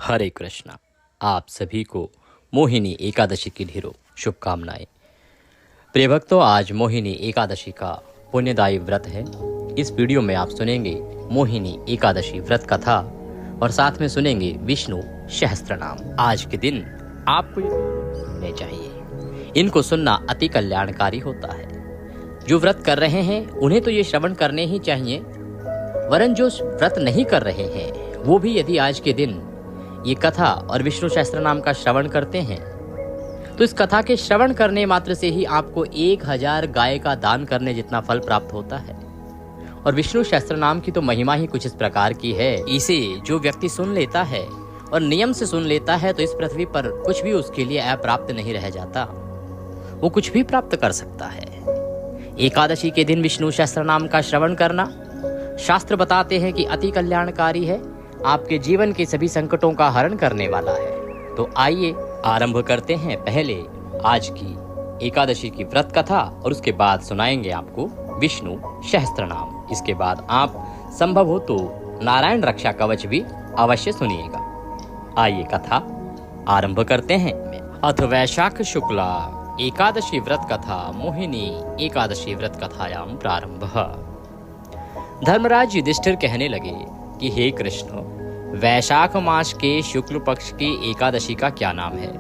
हरे कृष्णा। आप सभी को मोहिनी एकादशी की ढेरों शुभकामनाएं। प्रिय भक्तों, आज मोहिनी एकादशी का पुण्यदायी व्रत है। इस वीडियो में आप सुनेंगे मोहिनी एकादशी व्रत कथा और साथ में सुनेंगे विष्णु सहस्त्र नाम। आज के दिन आपको ये सुनने चाहिए। इनको सुनना अति कल्याणकारी होता है। जो व्रत कर रहे हैं उन्हें तो ये श्रवण करने ही चाहिए, वरन जो व्रत नहीं कर रहे हैं वो भी यदि आज के दिन ये कथा और विष्णु सहस्त्र नाम का श्रवण करते हैं तो इस कथा के श्रवण करने मात्र से ही आपको 1000 गाय का दान करने जितना फल प्राप्त होता है। और विष्णु सहस्त्र नाम की तो महिमा ही कुछ इस प्रकार की है। इसे जो व्यक्ति सुन लेता है और नियम से सुन लेता है तो इस पृथ्वी पर कुछ भी उसके लिए अप्राप्त नहीं रह जाता, वो कुछ भी प्राप्त कर सकता है। एकादशी के दिन विष्णु सहस्त्र नाम का श्रवण करना शास्त्र बताते हैं कि अति कल्याणकारी है, आपके जीवन के सभी संकटों का हरण करने वाला है। तो आइए आरंभ करते हैं पहले आज की एकादशी की व्रत कथा और उसके बाद सुनाएंगे आपको विष्णु सहस्त्र नाम। इसके बाद आप संभव हो तो नारायण रक्षा कवच भी अवश्य सुनिएगा। आइए कथा आरंभ करते हैं। अथ वैशाख शुक्ला एकादशी व्रत कथा मोहिनी एकादशी व्रत कथायाम प्रारंभः। धर्मराज युधिष्ठिर कहने लगे कि हे कृष्ण, वैशाख मास के शुक्ल पक्ष की एकादशी का क्या नाम है,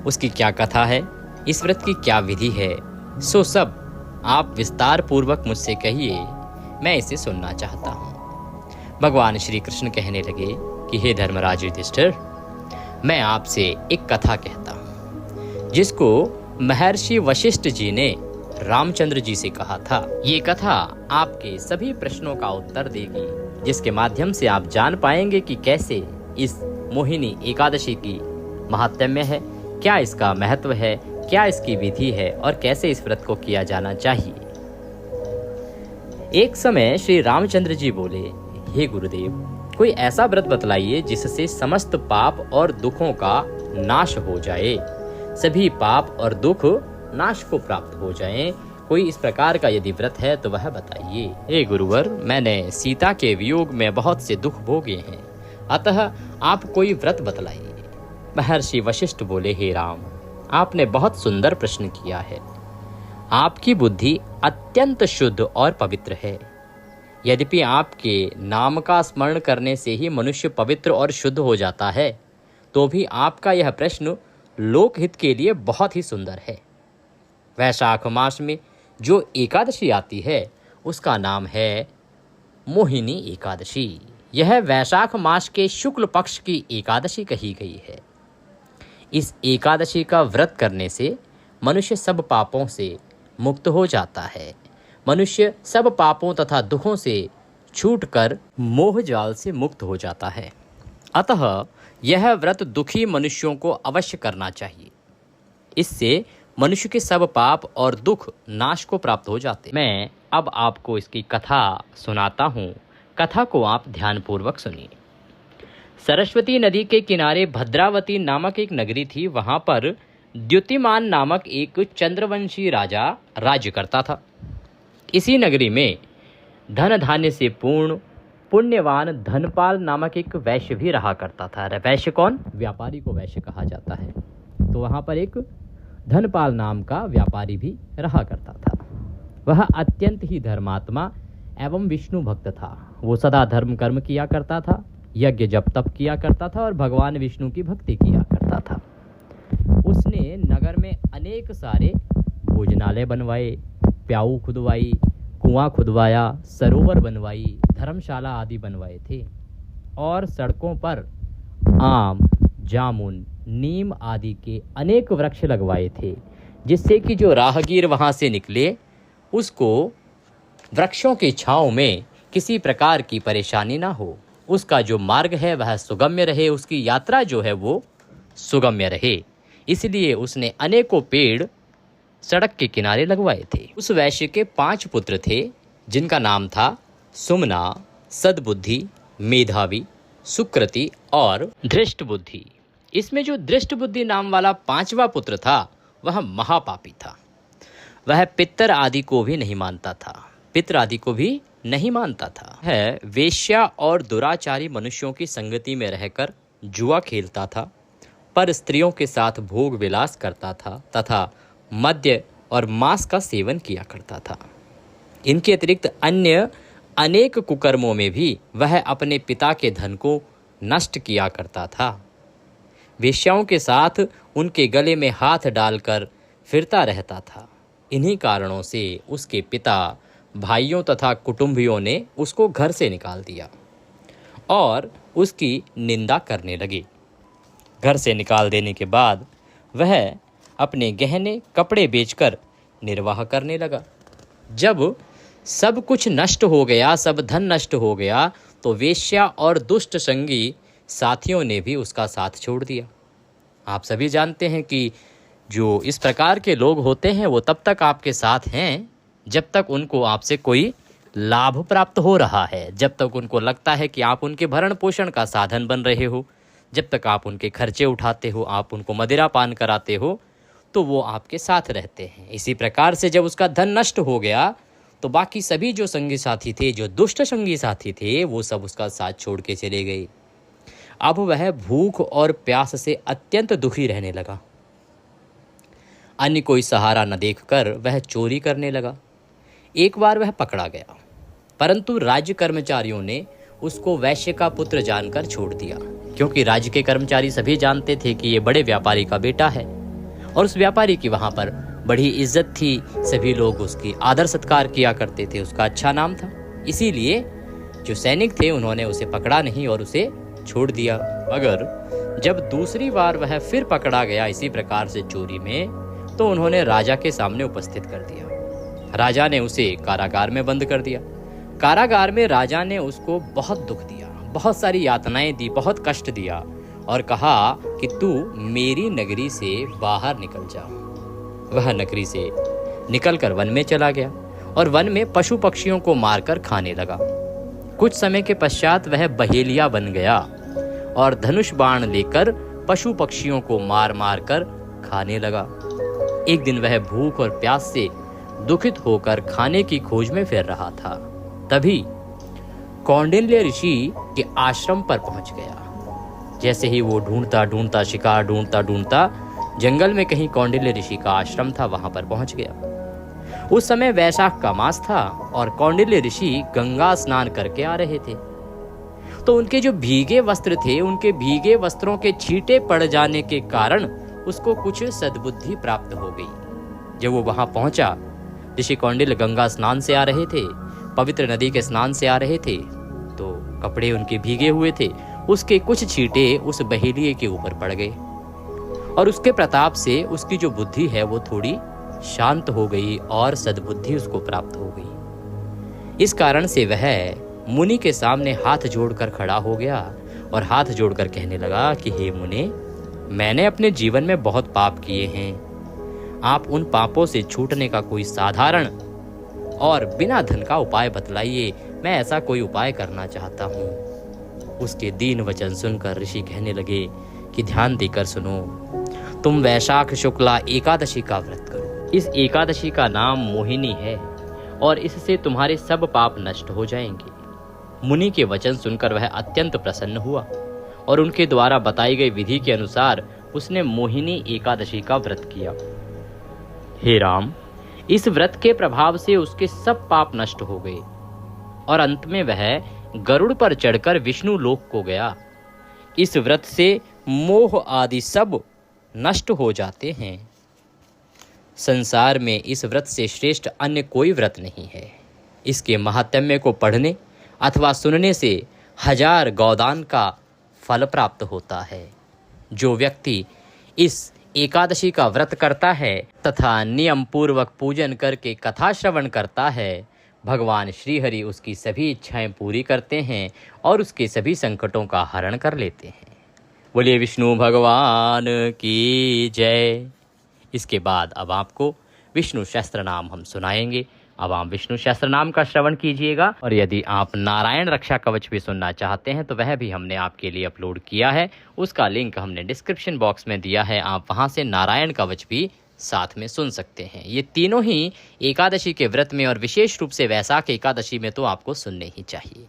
उसकी क्या कथा है, इस व्रत की क्या विधि है, सो सब आप विस्तार पूर्वक मुझसे कहिए, मैं इसे सुनना चाहता हूँ। भगवान श्री कृष्ण कहने लगे कि हे धर्मराज युधिष्ठिर, मैं आपसे एक कथा कहता हूँ जिसको महर्षि वशिष्ठ जी ने रामचंद्र जी से कहा था। ये कथा आपके सभी प्रश्नों का उत्तर देगी, जिसके माध्यम से आप जान पाएंगे कि कैसे इस मोहिनी एकादशी की महात्म्य है, क्या इसका महत्व है, क्या इसकी विधि है और कैसे इस व्रत को किया जाना चाहिए। एक समय श्री रामचंद्र जी बोले, हे गुरुदेव, कोई ऐसा व्रत बतलाइए जिससे समस्त पाप और दुखों का नाश हो जाए, सभी पाप और दुख नाश को प्राप्त हो जाएं। कोई इस प्रकार का यदि व्रत है तो वह बताइए। हे गुरुवर, मैंने सीता के वियोग में बहुत से दुख भोगे हैं, अतः आप कोई व्रत बतलाइए। महर्षि वशिष्ठ बोले, हे राम, आपने बहुत सुंदर प्रश्न किया है। आपकी बुद्धि अत्यंत शुद्ध और पवित्र है। यद्यपि आपके नाम का स्मरण करने से ही मनुष्य पवित्र और शुद्ध हो जाता है, तो भी आपका यह प्रश्न लोकहित के लिए बहुत ही सुंदर है। वैशाख मास में जो एकादशी आती है उसका नाम है मोहिनी एकादशी। यह वैशाख मास के शुक्ल पक्ष की एकादशी कही गई है। इस एकादशी का व्रत करने से मनुष्य सब पापों से मुक्त हो जाता है। मनुष्य सब पापों तथा दुखों से छूटकर मोह जाल से मुक्त हो जाता है। अतः यह व्रत दुखी मनुष्यों को अवश्य करना चाहिए। इससे मनुष्य के सब पाप और दुख नाश को प्राप्त हो जाते। मैं अब आपको इसकी कथा सुनाता हूँ। कथा को आप ध्यानपूर्वक सुनिए। सरस्वती नदी के किनारे भद्रावती नामक एक नगरी थी। वहाँ पर द्युतिमान नामक एक चंद्रवंशी राजा राज्य करता था। इसी नगरी में धन धान्य से पूर्ण पुण्यवान धनपाल नामक एक वैश्य भी रहा करता था। वैश्य कौन? व्यापारी को वैश्य कहा जाता है। तो वहाँ पर एक धनपाल नाम का व्यापारी भी रहा करता था। वह अत्यंत ही धर्मात्मा एवं विष्णु भक्त था। वो सदा धर्म कर्म किया करता था, यज्ञ जप तप किया करता था और भगवान विष्णु की भक्ति किया करता था। उसने नगर में अनेक सारे भोजनालय बनवाए, प्याऊ खुदवाई, कुआं खुदवाया, सरोवर बनवाई, धर्मशाला आदि बनवाए थे और सड़कों पर आम, जामुन, नीम आदि के अनेक वृक्ष लगवाए थे, जिससे कि जो राहगीर वहाँ से निकले उसको वृक्षों की छांव में किसी प्रकार की परेशानी ना हो, उसका जो मार्ग है वह सुगम्य रहे, उसकी यात्रा जो है वो सुगम्य रहे। इसलिए उसने अनेकों पेड़ सड़क के किनारे लगवाए थे। उस वैश्य के 5 पुत्र थे, जिनका नाम था सुमना, सद्बुद्धि, मेधावी, सुकृति और धृष्ट बुद्धि। इसमें जो धृष्ट बुद्धि नाम वाला 5वां पुत्र था वह महापापी था। वह पितर आदि को भी नहीं मानता था, पितर आदि को भी नहीं मानता था। वह वेश्या और दुराचारी मनुष्यों की संगति में रहकर जुआ खेलता था, पर स्त्रियों के साथ भोग विलास करता था तथा मद्य और मांस का सेवन किया करता था। इनके अतिरिक्त अन्य अनेक कुकर्मों में भी वह अपने पिता के धन को नष्ट किया करता था। वेश्याओं के साथ उनके गले में हाथ डालकर फिरता रहता था। इन्हीं कारणों से उसके पिता, भाइयों तथा कुटुंबियों ने उसको घर से निकाल दिया और उसकी निंदा करने लगे। घर से निकाल देने के बाद वह अपने गहने कपड़े बेचकर निर्वाह करने लगा। जब सब कुछ नष्ट हो गया, सब धन नष्ट हो गया, तो वेश्या और दुष्ट संगी साथियों ने भी उसका साथ छोड़ दिया। आप सभी जानते हैं कि जो इस प्रकार के लोग होते हैं वो तब तक आपके साथ हैं जब तक उनको आपसे कोई लाभ प्राप्त हो रहा है, जब तक उनको लगता है कि आप उनके भरण पोषण का साधन बन रहे हो, जब तक आप उनके खर्चे उठाते हो, आप उनको मदिरा पान कराते हो, तो वो आपके साथ रहते हैं। इसी प्रकार से जब उसका धन नष्ट हो गया तो बाकी सभी जो संगी साथी थे, जो दुष्ट संगी साथी थे, वो सब उसका साथ छोड़ के चले गए। अब वह भूख और प्यास से अत्यंत दुखी रहने लगा। अन्य कोई सहारा न देखकर वह चोरी करने लगा। एक बार वह पकड़ा गया, परंतु राज्य कर्मचारियों ने उसको वैश्य का पुत्र जानकर छोड़ दिया, क्योंकि राज्य के कर्मचारी सभी जानते थे कि ये बड़े व्यापारी का बेटा है और उस व्यापारी की वहाँ पर बड़ी इज्जत थी। सभी लोग उसकी आदर सत्कार किया करते थे, उसका अच्छा नाम था। इसीलिए जो सैनिक थे उन्होंने उसे पकड़ा नहीं और उसे छोड़ दिया। मगर जब दूसरी बार वह फिर पकड़ा गया इसी प्रकार से चोरी में, तो उन्होंने राजा के सामने उपस्थित कर दिया। राजा ने उसे कारागार में बंद कर दिया। कारागार में राजा ने उसको बहुत दुख दिया, बहुत सारी यातनाएं दी, बहुत कष्ट दिया और कहा कि तू मेरी नगरी से बाहर निकल जा। वह नगरी से निकलकर वन में चला गया और वन में पशु पक्षियों को मारकर खाने लगा। कुछ समय के पश्चात वह बहेलिया बन गया और धनुष बाण लेकर पशु पक्षियों को मार मार कर खाने लगा। एक दिन वह भूख और प्यास से दुखित होकर खाने की खोज में फिर रहा था। तभी कौंडिल्य ऋषि के आश्रम पर पहुंच गया। जैसे ही वो ढूंढता ढूंढता शिकार ढूंढता जंगल में कहीं कौंडिल्य ऋषि का आश्रम था, वहां पर पहुंच गया। उस समय वैशाख का मास था और कौंडिल्य ऋषि गंगा स्नान करके आ रहे थे। तो उनके जो भीगे वस्त्र थे, उनके भीगे वस्त्रों के छींटे पड़ जाने के कारण उसको कुछ सद्बुद्धि प्राप्त हो गई। जब वो वहां पहुंचा, ऋषि कौंडिल्य गंगा स्नान से आ रहे थे, पवित्र नदी के स्नान से आ रहे थे, तो कपड़े उनके भीगे हुए थे। उसके कुछ छींटे उस बहेलिये के ऊपर पड़ गए और उसके प्रताप से उसकी जो बुद्धि है वो थोड़ी शांत हो गई और सद्बुद्धि उसको प्राप्त हो गई। इस कारण से वह मुनि के सामने हाथ जोड़कर खड़ा हो गया और हाथ जोड़कर कहने लगा कि हे मुने, मैंने अपने जीवन में बहुत पाप किए हैं। आप उन पापों से छूटने का कोई साधारण और बिना धन का उपाय बतलाइए, मैं ऐसा कोई उपाय करना चाहता हूँ। उसके दीन वचन सुनकर ऋषि कहने लगे कि ध्यान देकर सुनो, तुम वैशाख शुक्ला एकादशी का व्रत करो। इस एकादशी का नाम मोहिनी है और इससे तुम्हारे सब पाप नष्ट हो जाएंगे। मुनि के वचन सुनकर वह अत्यंत प्रसन्न हुआ और उनके द्वारा बताई गई विधि के अनुसार उसने मोहिनी एकादशी का व्रत किया। हे राम, इस व्रत के प्रभाव से उसके सब पाप नष्ट हो गए और अंत में वह गरुड़ पर चढ़कर विष्णु लोक को गया। इस व्रत से मोह आदि सब नष्ट हो जाते हैं। संसार में इस व्रत से श्रेष्ठ अन्य कोई व्रत नहीं है। इसके महात्म्य को पढ़ने अथवा सुनने से 1000 गौदान का फल प्राप्त होता है। जो व्यक्ति इस एकादशी का व्रत करता है तथा नियम पूर्वक पूजन करके कथा श्रवण करता है, भगवान श्रीहरि उसकी सभी इच्छाएं पूरी करते हैं और उसके सभी संकटों का हरण कर लेते हैं। बोलिए विष्णु भगवान की जय। इसके बाद अब आपको विष्णु सहस्त्र नाम हम सुनाएंगे। अब आप विष्णु सहस्त्र नाम का श्रवण कीजिएगा और यदि आप नारायण रक्षा कवच भी सुनना चाहते हैं तो वह भी हमने आपके लिए अपलोड किया है। उसका लिंक हमने डिस्क्रिप्शन बॉक्स में दिया है, आप वहां से नारायण कवच भी साथ में सुन सकते हैं। ये तीनों ही एकादशी के व्रत में और विशेष रूप से वैशाख एकादशी में तो आपको सुनने ही चाहिए।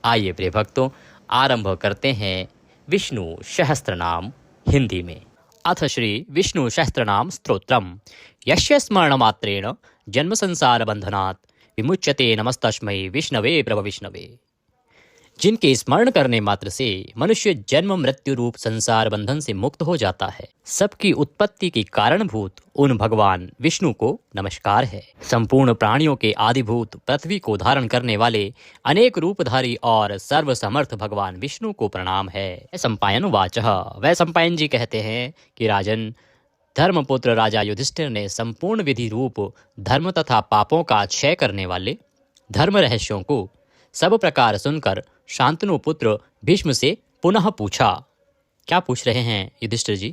आइए प्रिय भक्तों, आरंभ करते हैं विष्णु सहस्त्रनाम हिंदी में। अथ श्री विष्णु सहस्त्रनाम स्तोत्रम यस्य स्मरणमात्रेण जन्म संसार बंधनात् विमुच्यते नमस्तस्मै विष्णवे प्रभ विष्णवे। जिनके स्मरण करने मात्र से मनुष्य जन्म मृत्यु रूप संसार बंधन से मुक्त हो जाता है, सबकी उत्पत्ति के कारणभूत उन भगवान विष्णु को नमस्कार है। संपूर्ण प्राणियों के आदिभूत पृथ्वी को धारण करने वाले अनेक रूपधारी और सर्वसमर्थ भगवान विष्णु को प्रणाम है। सम्पायन वाचः, वह सम्पायन जी कहते हैं कि राजन, धर्मपुत्र राजा युधिष्ठिर ने संपूर्ण विधि रूप धर्म तथा पापों का क्षय करने वाले धर्म रहस्यों को सब प्रकार सुनकर शांतनु पुत्र भीष्म से पुनः पूछा। क्या पूछ रहे हैं युधिष्ठिर जी?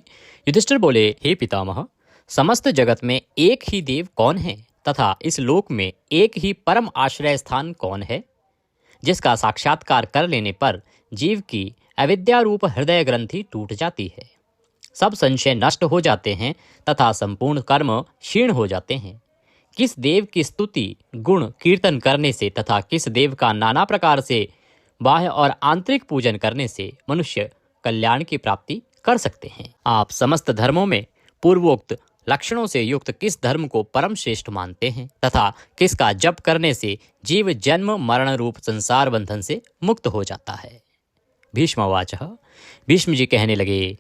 युधिष्ठिर बोले, हे पितामह, समस्त जगत में एक ही देव कौन है तथा इस लोक में एक ही परम आश्रय स्थान कौन है, जिसका साक्षात्कार कर लेने पर जीव की अविद्या रूप हृदय ग्रंथि टूट जाती है, सब संशय नष्ट हो जाते हैं तथा संपूर्ण कर्म क्षीण हो जाते हैं। किस देव की स्तुति गुण कीर्तन करने से तथा किस देव का नाना प्रकार से बाह्य और आंतरिक पूजन करने से मनुष्य कल्याण की प्राप्ति कर सकते हैं। आप समस्त धर्मों में पूर्वोक्त लक्षणों से युक्त किस धर्म को परम श्रेष्ठ मानते हैं तथा किसका जप करने से जीव जन्म मरण रूप संसार बंधन से मुक्त हो जाता है। भीष्मवाचः, भीष्म जी कहने लगे,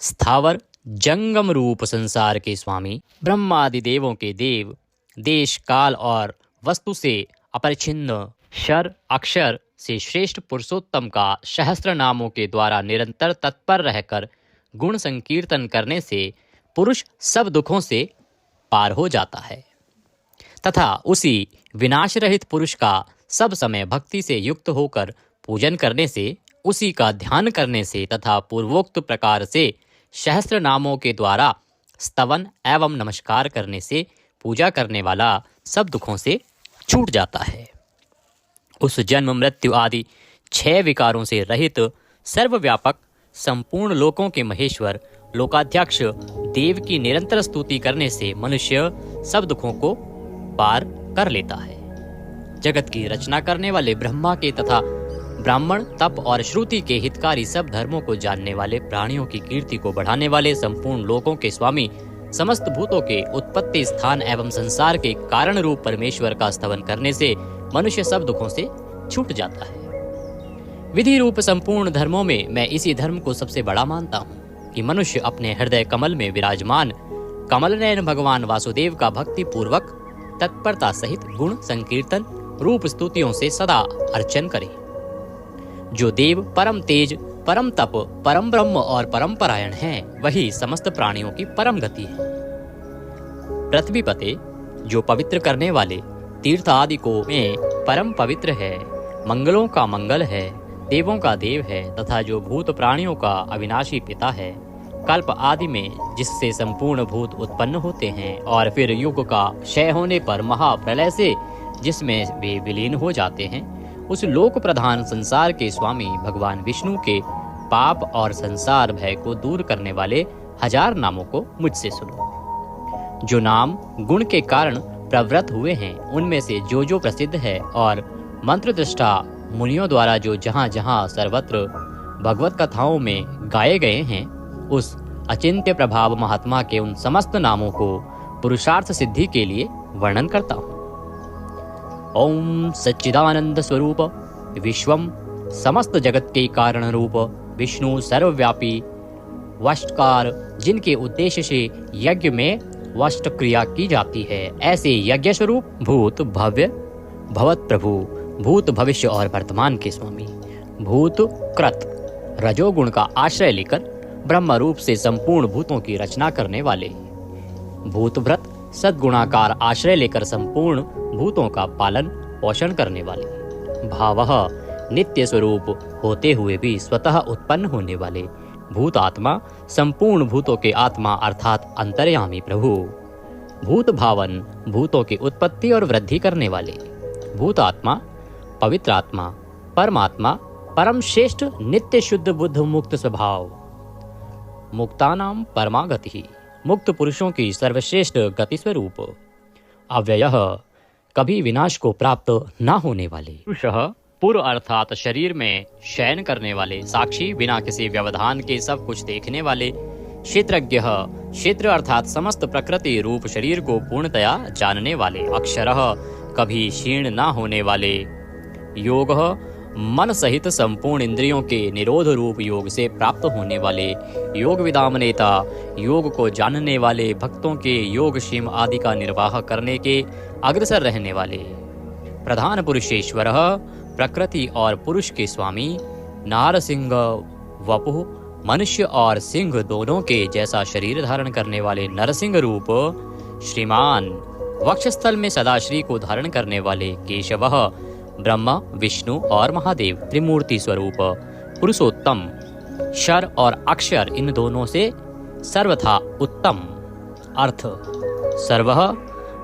स्थावर जंगम रूप संसार के स्वामी ब्रह्मादि देवों के देव, देश काल और वस्तु से अपरिच्छिन्न क्षर अक्षर से श्रेष्ठ पुरुषोत्तम का सहस्त्र नामों के द्वारा निरंतर तत्पर रहकर गुण संकीर्तन करने से पुरुष सब दुखों से पार हो जाता है तथा उसी विनाश रहित पुरुष का सब समय भक्ति से युक्त होकर पूजन करने से, उसी का ध्यान करने से तथा पूर्वोक्त प्रकार से सहस्त्र नामों के द्वारा स्तवन एवं नमस्कार करने से पूजा करने वाला सब दुखों से छूट जाता है। उस जन्म मृत्यु आदि 6 विकारों से रहित सर्वव्यापक संपूर्ण लोकों के महेश्वर लोकाध्यक्ष देव की निरंतर स्तुति करने से मनुष्य सब दुखों को पार कर लेता है। जगत की रचना करने वाले ब्रह्मा के तथा ब्राह्मण तप और श्रुति के हितकारी सब धर्मों को जानने वाले, प्राणियों की कीर्ति को बढ़ाने वाले, संपूर्ण लोकों के स्वामी, समस्त भूतों के उत्पत्ति स्थान एवं संसार के कारण रूप परमेश्वर का स्तवन करने से मनुष्य सब दुखों से छूट जाता है। विधि रूप संपूर्ण धर्मों में मैं इसी धर्म को सबसे बड़ा मानता हूँ कि मनुष्य अपने हृदय कमल में विराजमान कमल नयन भगवान वासुदेव का भक्ति पूर्वक तत्परता सहित गुण संकीर्तन रूप स्तुतियों से सदा अर्चन करे। जो देव परम तेज, परम तप, परम ब्रह्म और परम परायण हैं, वही समस्त प्राणियों की परम गति है। पृथ्वी पते जो पवित्र करने वाले तीर्थ आदि को में परम पवित्र है, मंगलों का मंगल है, देवों का देव है तथा जो भूत प्राणियों का अविनाशी पिता है, कल्प आदि में जिससे संपूर्ण भूत उत्पन्न होते हैं और फिर युग का क्षय होने पर महाप्रलय से जिसमें वे विलीन हो जाते हैं, उस लोक प्रधान संसार के स्वामी भगवान विष्णु के पाप और संसार भय को दूर करने वाले 1000 नामों को मुझसे सुनो। जो नाम गुण के कारण प्रवृत्त हुए हैं, उनमें से जो जो प्रसिद्ध है और मंत्र दृष्टा मुनियों द्वारा जो जहाँ जहाँ सर्वत्र भगवत कथाओं में गाए गए हैं, उस अचिंत्य प्रभाव महात्मा के उन समस्त नामों को पुरुषार्थ सिद्धि के लिए वर्णन करता हूँ। ओम सच्चिदानंद स्वरूप विश्वम समस्त जगत के कारण रूप विष्णु सर्वव्यापी वष्टकार, जिनके उद्देश्य से यज्ञ में वष्ट क्रिया की जाती है, ऐसे यज्ञ स्वरूप भूत भव्य भवत प्रभु, भूत भविष्य और वर्तमान के स्वामी, भूत कृत रजोगुण का आश्रय लेकर ब्रह्म रूप से संपूर्ण भूतों की रचना करने वाले, भूत व्रत सद्गुणाकार आश्रय लेकर संपूर्ण भूतों का पालन पोषण करने वाले, भावः नित्य स्वरूप होते हुए भी स्वतः उत्पन्न होने वाले, भूत आत्मा संपूर्ण भूतों के आत्मा अर्थात अंतर्यामी प्रभु, भूत भावन भूतों की उत्पत्ति और वृद्धि करने वाले, भूत आत्मा पवित्र आत्मा परमात्मा परम श्रेष्ठ नित्य शुद्ध बुद्ध मुक्त स्वभाव, मुक्तानाम परमागति, मुक्त पुरुषों की सर्वश्रेष्ठ गति स्वरूप, अव्ययः कभी विनाश को प्राप्त न होने वाले, पुरुषः पूर्व अर्थात शरीर में शयन करने वाले, साक्षी बिना किसी व्यवधान के सब कुछ देखने वाले, क्षेत्रज्ञ क्षेत्र अर्थात समस्त प्रकृति रूप शरीर को पूर्णतया जानने वाले, अक्षरः कभी क्षीण न होने वाले, योग मन सहित संपूर्ण इंद्रियों के निरोध रूप योग से प्राप्त होने वाले, योग विदाम नेता योग को जानने वाले, भक्तों के योग क्षेम आदि का निर्वाह करने के अग्रसर रहने वाले, प्रधान पुरुषेश्वर प्रकृति और पुरुष के स्वामी, नारसिंह वपु मनुष्य और सिंह दोनों के जैसा शरीर धारण करने वाले नरसिंह रूप श्रीमान, वक्षस्थल में सदाश्री को धारण करने वाले केशवः ब्रह्मा विष्णु और महादेव, त्रिमूर्ति स्वरूप पुरुषोत्तम, शर और अक्षर इन दोनों से सर्वथा उत्तम, अर्थ सर्वः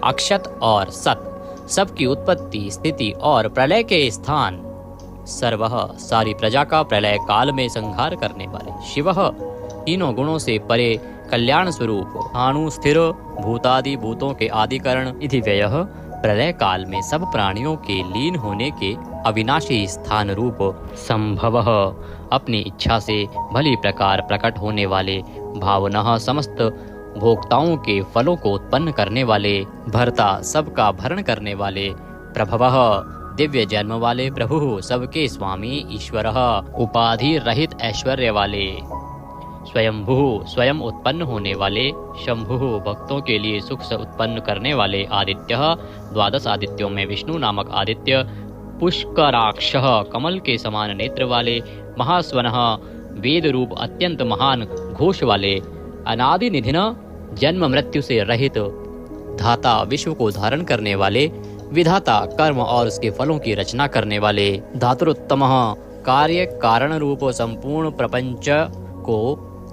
अक्षत और सत, सबकी उत्पत्ति स्थिति और प्रलय के स्थान, सर्वः सारी प्रजा का प्रलय काल में संहार करने वाले, शिवः तीनों गुणों से परे कल्याण स्वरूप, अणु स्थिर भूतादि भूतों के आदिकरण, इति व्ययः प्रलय काल में सब प्राणियों के लीन होने के अविनाशी स्थान रूप, संभवः अपनी इच्छा से भली प्रकार प्रकट होने वाले, भावनः समस्त भोक्ताओं के फलों को उत्पन्न करने वाले, भर्ता सबका भरण करने वाले, प्रभवः दिव्य जन्म वाले प्रभु सबके स्वामी, ईश्वरः उपाधि रहित ऐश्वर्य वाले, स्वयंभू स्वयं उत्पन्न होने वाले, शंभु भक्तों के लिए सुख से उत्पन्न करने वाले, आदित्य 12 आदित्यों में विष्णु नामक आदित्य, पुष्कराक्षः कमल के समान नेत्र वाले, महास्वनः वेद रूप अत्यंत महान घोष वाले, अनादि निधिन जन्म मृत्यु से रहित, धाता विश्व को धारण करने वाले, विधाता कर्म और उसके फलों की रचना करने वाले, धातुरुत्तमः कार्य कारण रूप संपूर्ण प्रपंच को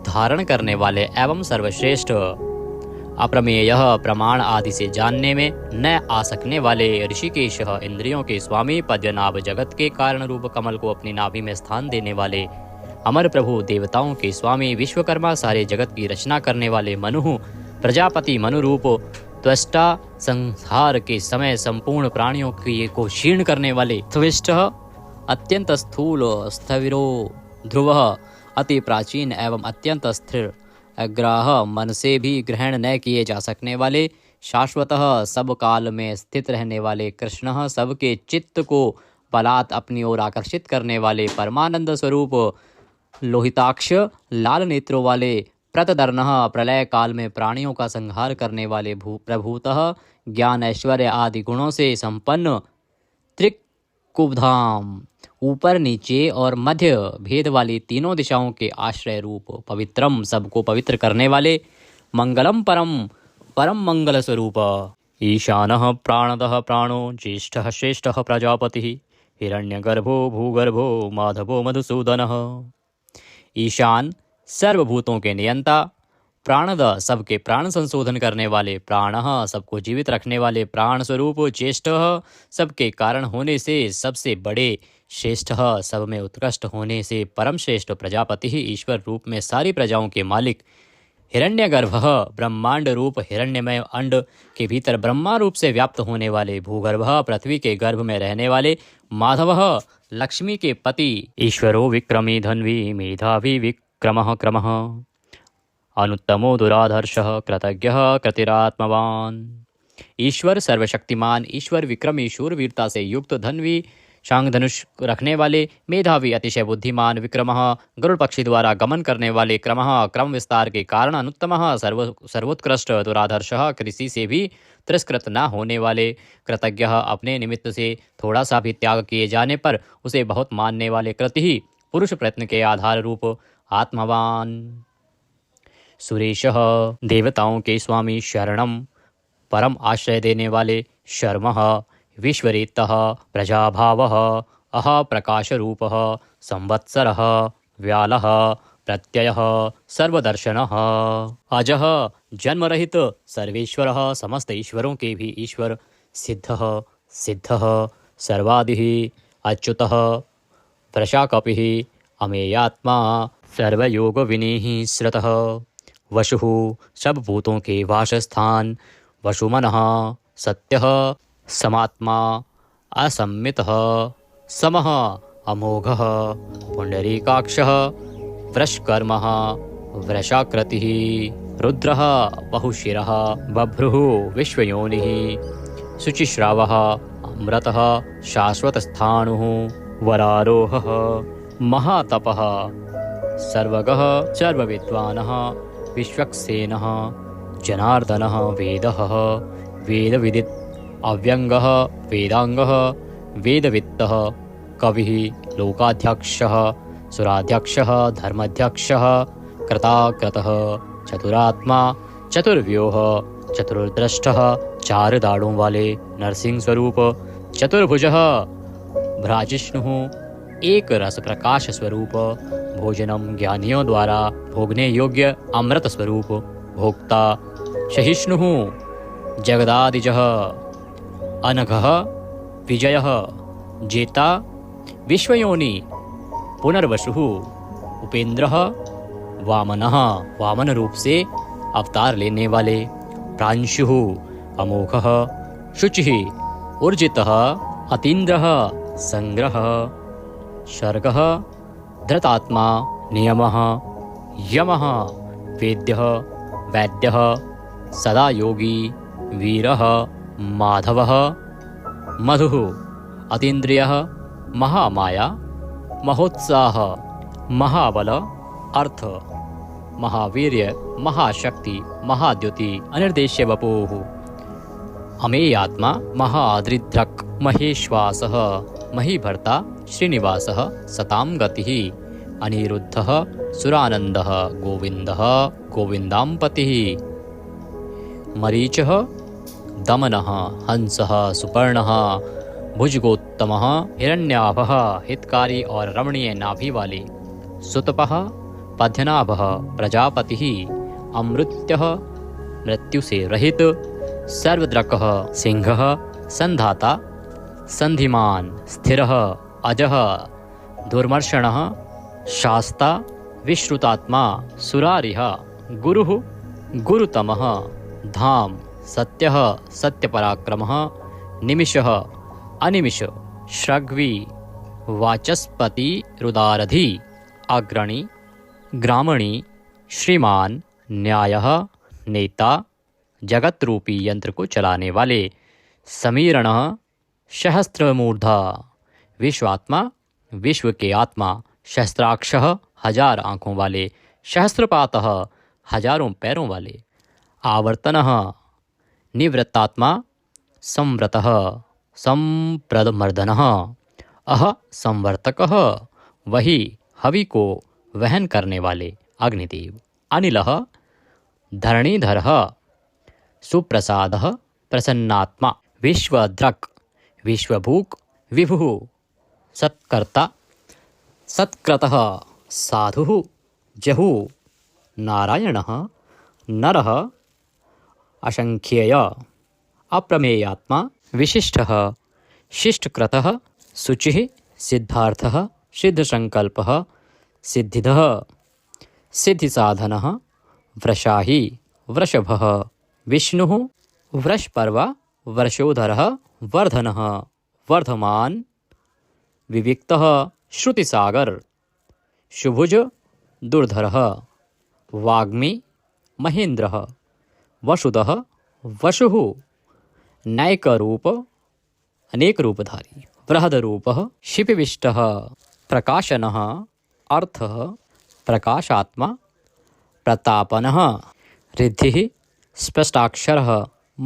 धारण करने वाले एवं सर्वश्रेष्ठ, अप्रमेय प्रमाण आदि से जानने में न आ सकने वाले, ऋषिकेश इंद्रियों के स्वामी, पद्मनाभ जगत के कारण रूप कमल को अपनी नाभि में स्थान देने वाले, अमर प्रभु देवताओं के स्वामी, विश्वकर्मा सारे जगत की रचना करने वाले, मनु प्रजापति मनु रूप त्वष्टा, संहार के समय संपूर्ण प्राणियों को क्षीण करने वाले, त्विष्ट अत्यंत स्थूल, स्थविरो ध्रुवः अति प्राचीन एवं अत्यंत स्थिर, अग्राह मन से भी ग्रहण न किए जा सकने वाले, शाश्वतः सब काल में स्थित रहने वाले, कृष्ण सबके चित्त को बलात् अपनी ओर आकर्षित करने वाले, परमानंद स्वरूप, लोहिताक्ष लाल नेत्रों वाले, प्रतदर्णः प्रलय काल में प्राणियों का संहार करने वाले, प्रभूतः ज्ञान ऐश्वर्य आदि गुणों से संपन्न, त्रिकुबधाम ऊपर नीचे और मध्य भेद वाली तीनों दिशाओं के आश्रय रूप, पवित्रम सबको पवित्र करने वाले, मंगलम परम मंगल स्वरूप, ईशानः प्राणदः प्राणो, ज्येष्ठः श्रेष्ठः प्रजापतिः, हिरण्यगर्भो भूगर्भो माधवो मधुसूदनः, ईशान सर्वभूतों के नियंता, प्राणद सबके प्राण संशोधन करने वाले, प्राणः सबको जीवित रखने वाले प्राण स्वरूप, ज्येष्ठः सबके कारण होने से सबसे बड़े, श्रेष्ठः सब में उत्कृष्ट होने से परम श्रेष्ठ, प्रजापति ही ईश्वर रूप में सारी प्रजाओं के मालिक, हिरण्यगर्भः ब्रह्मांड रूप हिरण्यमय अंड के भीतर ब्रह्मा रूप से व्याप्त होने वाले, भूगर्भः पृथ्वी के गर्भ में रहने वाले, माधवः लक्ष्मी के पति, ईश्वरो विक्रमी धन्वी मेधावी विक्रमः क्रमः, अनुत्तमो दुराधर्षः कृतज्ञः कृतिरात्मवान, ईश्वर सर्वशक्तिमान, ईश्वर विक्रमी शूरवीरता से युक्त, धन्वी शांग धनुष रखने वाले, मेधावी अतिशय बुद्धिमान, विक्रमः गरुड़ पक्षी द्वारा गमन करने वाले, क्रमः क्रम विस्तार के कारण, अनुत्तमः सर्वोत्कृष्ट, दुराधर्षः किसी से भी तिरस्कृत न होने वाले, कृतज्ञः अपने निमित्त से थोड़ा सा भी त्याग किए जाने पर उसे बहुत मानने वाले, कृति ही पुरुष प्रयत्न के आधार रूप, आत्मवान, सुरेशः देवताओं के स्वामी, शरणम परम आश्रय देने वाले, शर्मः विश्वरेतः प्रजाभावः, अह प्रकाशरूपः, संवत्सरः व्यालः, प्रत्ययः सर्वदर्शनः, अजः जन्मरहित सर्वेश्वरः, समस्त ईश्वरों के भी ईश्वर, सिद्धः सिद्धः सर्वादिः, अच्युतः प्रशाकपिः, अमेयात्मा सर्वयोग विनीः श्रतः, वशुः सब भूतों के वासस्थान, वसुमनः सत्यः समात्मा, असम्मितः समः अमोघः पुण्डरीकाक्षः वृषकर्मः वृषाकृतिः रुद्रः बहुशिरः बभ्रुः विश्वयोनिः शुचिश्रावः अमृतः शाश्वतस्थाणुः वरारोहः महातपः सर्वगः सर्वविद्वानः विश्वक्सेनः जनार्दनः वेदः वेदविदित् अव्यङ्गः वेदाङ्गः वेदवित्तः कविः लोकाध्यक्षः सुराध्यक्षः धर्माध्यक्षः कृताकृतः चतुरात्मा चतुर्व्यूह चतुर्द्रष्टः चार दाढ़ों वाले नरसिंह स्वरूप चतुर्भुजः भ्राजिष्णुः एक रस प्रकाश स्वरूप भोजनम ज्ञानियों द्वारा भोगने योग्य अमृत स्वरूप भोक्ता सहिष्णुः जगदादिजः अनघः विजयः जेता विश्वयोनि पुनर्वसुः उपेंद्रः वामनः वामन रूप से अवतार लेने वाले प्रांशुः अमोघः शुचिः ऊर्जितः अतीन्द्रः संग्रह शर्गः धृतात्मा नियमः यमः वेद्यः वैद्यः सदा योगी वीरः माधवः मधुः अतीन्द्रियः महामाया महोत्साह महाबल अर्थ महावीर्य महाशक्ति महाद्युति अनिर्देश्य वपुः अमेयात्मा महादृद्रक् महेश्वासः महीभर्ता श्रीनिवासः सतां गतिः अनिरुद्धः सुरानन्दः गोविन्दः गोविन्दाम्पतिः मरीचः दमनः हंसः सुपर्णः भुजगोत्तमः हिरण्याभः हितकारी और रमणीय नाभि वाले सुतपः पद्यनाभः प्रजापतिः अमृत्यः मृत्यु से रहित सर्वद्रकः सिंहः संधाता संधिमान स्थिरः अजः दुर्मर्षणः शास्ता विश्रुतात्मा सुरारिः गुरुः गुरुतमः धाम सत्यः सत्यपराक्रमः निमिषः अनिमिष श्रग्वी वाचस्पति रुदारधि अग्रणी ग्रामणी श्रीमान न्यायः नेता जगत रूपी यंत्र को चलाने वाले समीरणः सहस्त्रमूर्धा विश्वात्मा विश्व के आत्मा सहस्त्राक्षः हजार आँखों वाले सहस्त्रपातः हजारों पैरों वाले आवर्तनः निवृत्तात्मा संव्रतः संप्रदमर्दनः अह संवर्तकः वही हवि को वहन करने वाले अग्निदेव अनिलः धरणीधरः सुप्रसादः प्रसन्नात्मा विश्वद्रक् विश्वभूक् विभुः सत्कर्ता सत्कृतः साधुः जहुः नारायणः नरः असंख्येय अप्रमेयात्मा विशिष्टः शिष्टकृतः शुचिः सिद्धार्थः सिद्धसंकल्पः सिद्धिदः सिद्धिसाधनः वृषाही वृषभः विष्णुः वृषपर्वा वर्षोधरः वर्धनः वर्धमान विविक्तः श्रुतिसागर शुभुज दुर्धरः वाग्मी महेन्द्रः वसुदः वसुः नैकरूप अनेक रूपधारी बृहदरूपः शिपिविष्टः प्रकाशनः अर्थः प्रकाशात्मा प्रतापनः रिद्धिः स्पष्टाक्षरः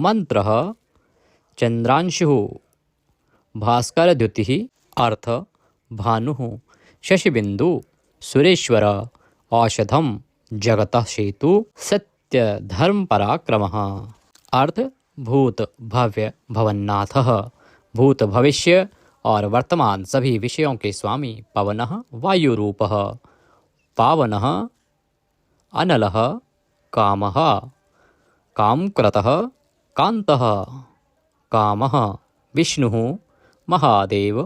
मंत्रः चंद्रांशुः भास्करद्युतिः अर्थ भानुः शशिबिंदु सुरेश्वर औषधम जगतः सेतु सत्य धर्म पराक्रमः अर्थ भूत भव्य भवन्नाथः भूत भविष्य और वर्तमान सभी विषयों के स्वामी पवनः वायुरूपः पावनः अनलः कामः कामकृतः कान्तः कामः विष्णुः महादेव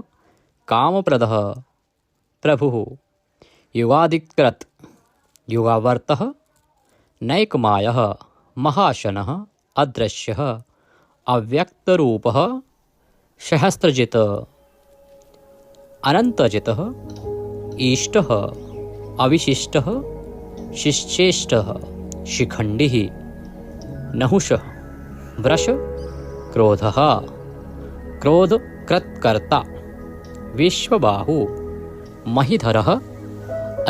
कामप्रदः प्रभुः युगादिकृत युगावर्तः नैकमायः महाशनः अदृश्यः अव्यक्तरूपः सहस्त्रजित् अनन्तजितः इष्टः अविशिष्टः शिश्चेष्टः शिखण्डिः नहुषः वृष क्रोधः क्रोधकृत्कर्ता विश्वबाहु महीधरः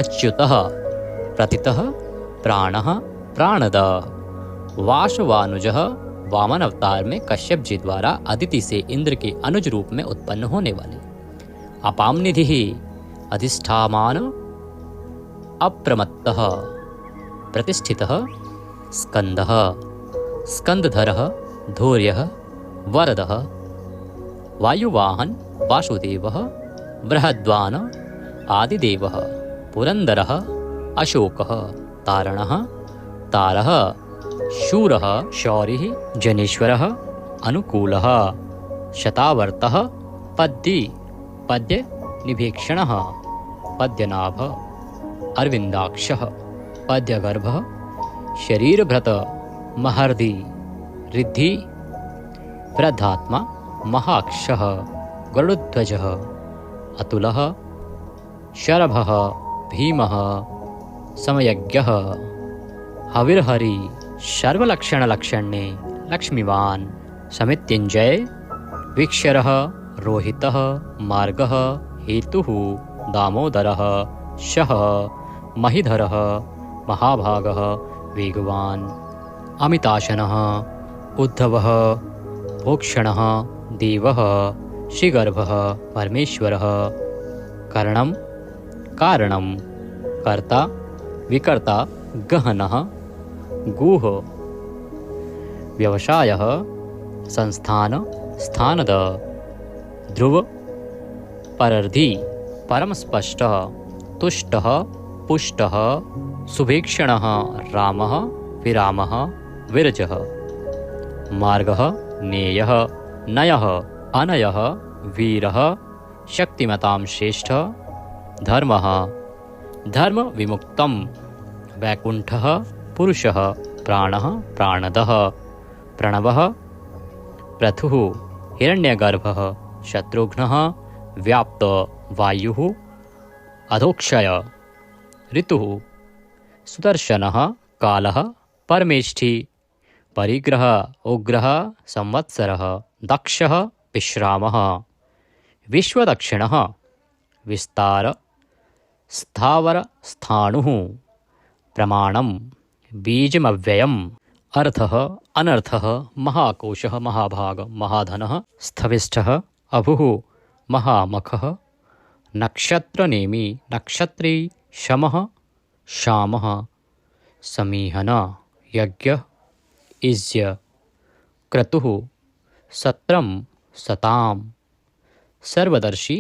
अच्युतः प्रतितः प्राणः प्राणदः वासवानुजः वामन अवतार में कश्यप जी द्वारा अदिति से इंद्र के अनुज रूप में उत्पन्न होने वाले। अपामनिधि अधिष्ठामान अप्रमत्तः प्रतिष्ठितः स्कंदः स्कंदधरः धैर्यः वरदः वायुवाहन वासुदेवः बृहद्वान आदिदेवः पुरंदरः अशोकः तारणः तारः शूरः शौरिः जनेश्वरः अनुकूलः शतावर्तः पद्य पद्य निभीक्षणः पद्यनाभः अरविंदाक्षः पद्यगर्भः शरीरभृत महर्दि रिद्धि वृद्धात्मा महाक्षः गरुडध्वजः अतुलः शरभः भीमः समयज्ञः हविर्हरि सर्वलक्षणलक्षण्ये लक्ष्मीवान् समित्युञ्जय वीक्षरः रोहितः मार्गः हेतुः दामोदरः शः महीधरः महाभागः वेगवान् अमिताशनः उद्धवः भोक्षणः देवः श्रीगर्भः परमेश्वरः कर्णं कारणं कर्ता विकर्ता गहनः गुह व्यवसायः संस्थान स्थानद ध्रुव परर्धि परमस्पष्टः तुष्टः पुष्टः सुभीक्षणः रामः विरामः विरजः मार्गः नेयः नयः अनयः वीरः शक्तिमतां श्रेष्ठः धर्मः धर्म विमुक्तं वैकुंठः पुरुषः प्राणः प्राणदः प्रणवः पृथुः हिरण्यगर्भः शत्रुघ्नः व्याप्त वायुः अधोक्षय ऋतुः सुदर्शनः कालः परमेष्ठी परिग्रह उग्रः संवत्सरः दक्षः विश्रामः विश्वदक्षिणः विस्तार स्थावर स्थाणुः प्रमाणं बीजमव्ययम् अर्थः अनर्थः महाकोशः महाभाग महाधनः स्थविष्ठः अभुः महामखः नक्षत्रनेमि नक्षत्री शमः शामः समीहन यज्ञ इज्य क्रतुः सत्रं सतां सर्वदर्शी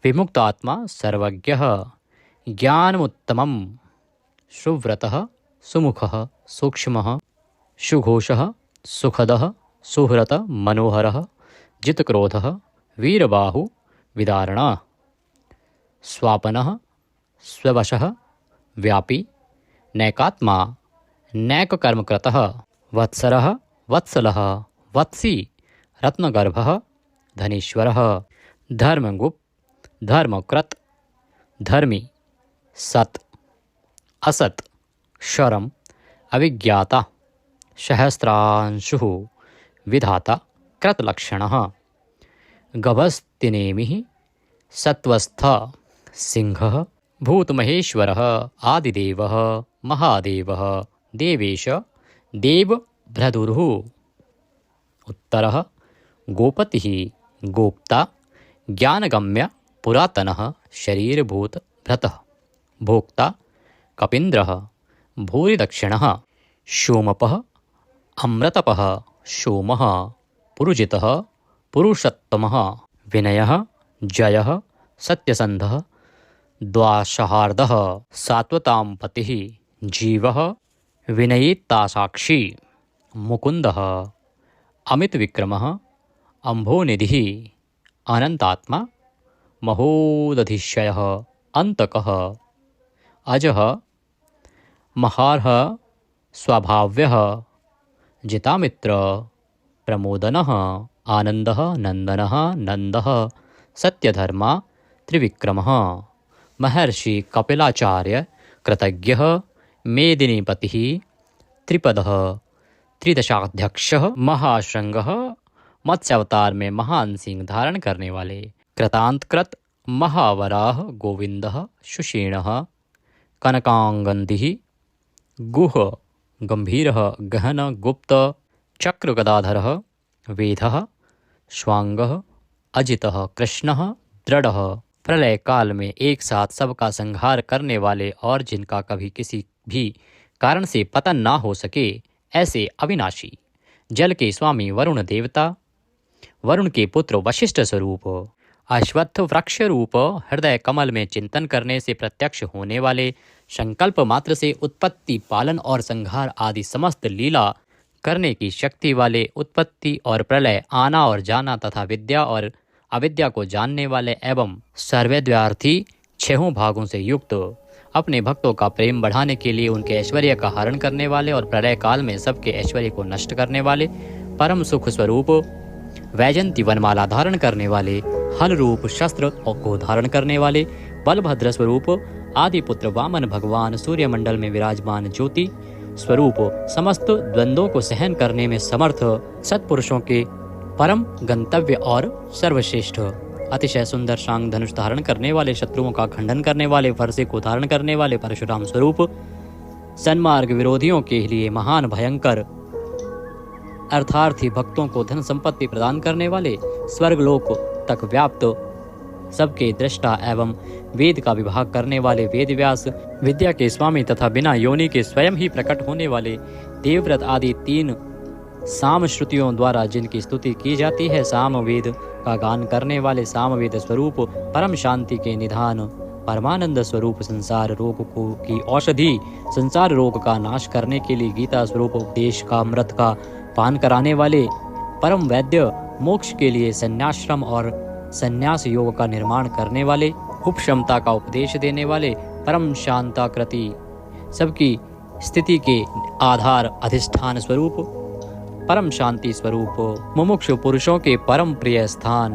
विमुक्तात्मा सर्वज्ञः ज्ञानमुत्तमं सुव्रतः सुमुखः सूक्ष्मः सुघोषः सुखदः सुहृत मनोहरः जितक्रोधः वीरबाहु विदारणः स्वापनः स्ववशः व्यापी नैकात्मा नैककर्मकृतः वत्सरः वत्सलः वत्सी रत्नगर्भः धनीश्वरः धर्मगुप्त धर्मकृत धर्मी सत असत शरम अविज्ञाता सहस्रांशुः विधाता कृतलक्षणः गभस्तिनेमिः सत्वस्थ सिंहः भूतमहेश्वरः आदिदेवः महादेवः देवेश देवभ्रदुरुः उत्तरः गोपतिः गोप्ता ज्ञानगम्य पुरातनः शरीरभूत भ्रतः भोक्ता कपीन्द्रः भूरिदक्षिणः सोमपः अमृतपः सोमः पुरुजितः पुरुषोत्तमः विनयः जयः सत्यसन्धः द्वाशहार्दः सात्वतां पतिः जीवः विनयितासाक्षी मुकुन्दः अमितविक्रमः अम्भोनिधिः अनन्तात्मा महोदधिशयः अन्तकः अजः महार्हः स्वभाव्यः जितामित्र प्रमोदनः आनन्दः नन्दनः नन्दः सत्यधर्मा त्रिविक्रमः महर्षि कपिलाचार्य कृतज्ञः मेदिनीपतिः त्रिपदः त्रिदशाध्यक्षः महाशृंगः मत्स्यावतार में महान सिंह धारण करने वाले कृतांतकृत महावराह गोविंदः सुषेणः कनकांगंदिः गुह गंभीरः गहन गुप्त चक्रगदाधरः वेदः श्वांगः अजितः कृष्णः दृढ़ः प्रलय काल में एक साथ सबका संहार करने वाले और जिनका कभी किसी भी कारण से पतन ना हो सके ऐसे अविनाशी जल के स्वामी वरुण देवता वरुण के पुत्र वशिष्ठ स्वरूप अश्वत्थ वृक्ष रूप हृदय कमल में चिंतन करने से प्रत्यक्ष होने वाले संकल्प मात्र से उत्पत्ति पालन और संहार आदि समस्त लीला करने की शक्ति वाले उत्पत्ति और प्रलय आना और जाना तथा विद्या और अविद्या को जानने वाले एवं सर्वव्यार्थी छहों भागों से युक्त अपने भक्तों का प्रेम बढ़ाने के लिए उनके ऐश्वर्य का हरण करने वाले और प्रलय काल में सबके ऐश्वर्य को नष्ट करने वाले परम सुख स्वरूप वैजंती वनमाला धारण करने वाले हल रूप शस्त्र को धारण करने वाले बलभद्र स्वरूप आदि पुत्र वामन भगवान सूर्यमंडल में विराजमान ज्योति स्वरूप समस्त द्वंद्वों को सहन करने में समर्थ सत्पुरुषों के परम गंतव्य और सर्वश्रेष्ठ अतिशय सुंदर शांग धनुष धारण करने वाले शत्रुओं का खंडन करने वाले फरसे को धारण करने वाले परशुराम स्वरूप सन्मार्ग विरोधियों के लिए महान भयंकर अर्थार्थी भक्तों को धन संपत्ति प्रदान करने वाले स्वर्गलोक तक व्याप्त सबके दृष्टा एवं वेद का विभाग करने वाले वेद व्यास विद्या के स्वामी तथा बिना योनि के स्वयं ही प्रकट होने वाले देवव्रत आदि तीन साम श्रुतियों द्वारा जिनकी स्तुति की जाती है साम वेद का गान करने वाले सामवेद स्वरूप परम शांति के निधान परमानंद स्वरूप संसार रोग को की औषधि संसार रोग का नाश करने के लिए गीता स्वरूप उपदेश का अमृत का पान कराने वाले परम वैद्य मोक्ष के लिए संन्याश्रम और संन्यास योग का निर्माण करने वाले उपशमता का उपदेश देने वाले परम शांताकृति सबकी स्थिति के आधार अधिष्ठान स्वरूप परम शांति स्वरूप मुमुक्षु पुरुषों के परम प्रिय स्थान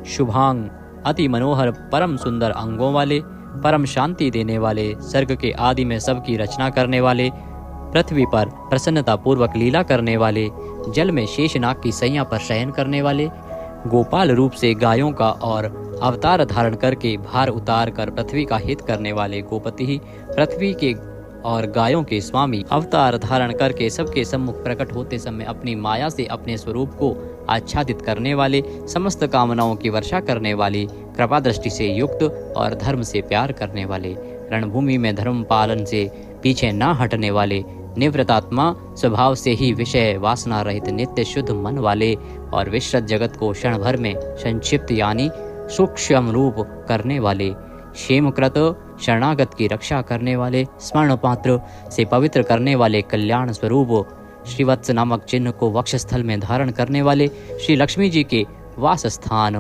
शुभांग अति मनोहर परम सुंदर अंगों वाले परम शांति देने वाले सर्ग के आदि में सबकी रचना करने वाले पृथ्वी पर प्रसन्नता पूर्वक लीला करने वाले जल में शेषनाग की सैया पर शयन करने वाले गोपाल रूप से गायों का और अवतार धारण करके भार उतार कर पृथ्वी का हित करने वाले गोपति पृथ्वी के और गायों के स्वामी अवतार धारण करके सबके सम्मुख प्रकट होते समय अपनी माया से अपने स्वरूप को आच्छादित करने वाले समस्त कामनाओं की वर्षा करने वाले कृपा दृष्टि से युक्त और धर्म से प्यार करने वाले रणभूमि में धर्म पालन से पीछे न हटने वाले निवृत्तात्मा स्वभाव से ही विषय वासना रहित नित्य शुद्ध मन वाले और विश्व जगत को क्षण भर में संक्षिप्त यानी सूक्ष्म रूप करने वाले क्षेमकृत शरणागत की रक्षा करने वाले स्मरण पात्र से पवित्र करने वाले कल्याण स्वरूप श्रीवत्स नामक चिन्ह को वक्षस्थल में धारण करने वाले श्री लक्ष्मी जी के वास स्थान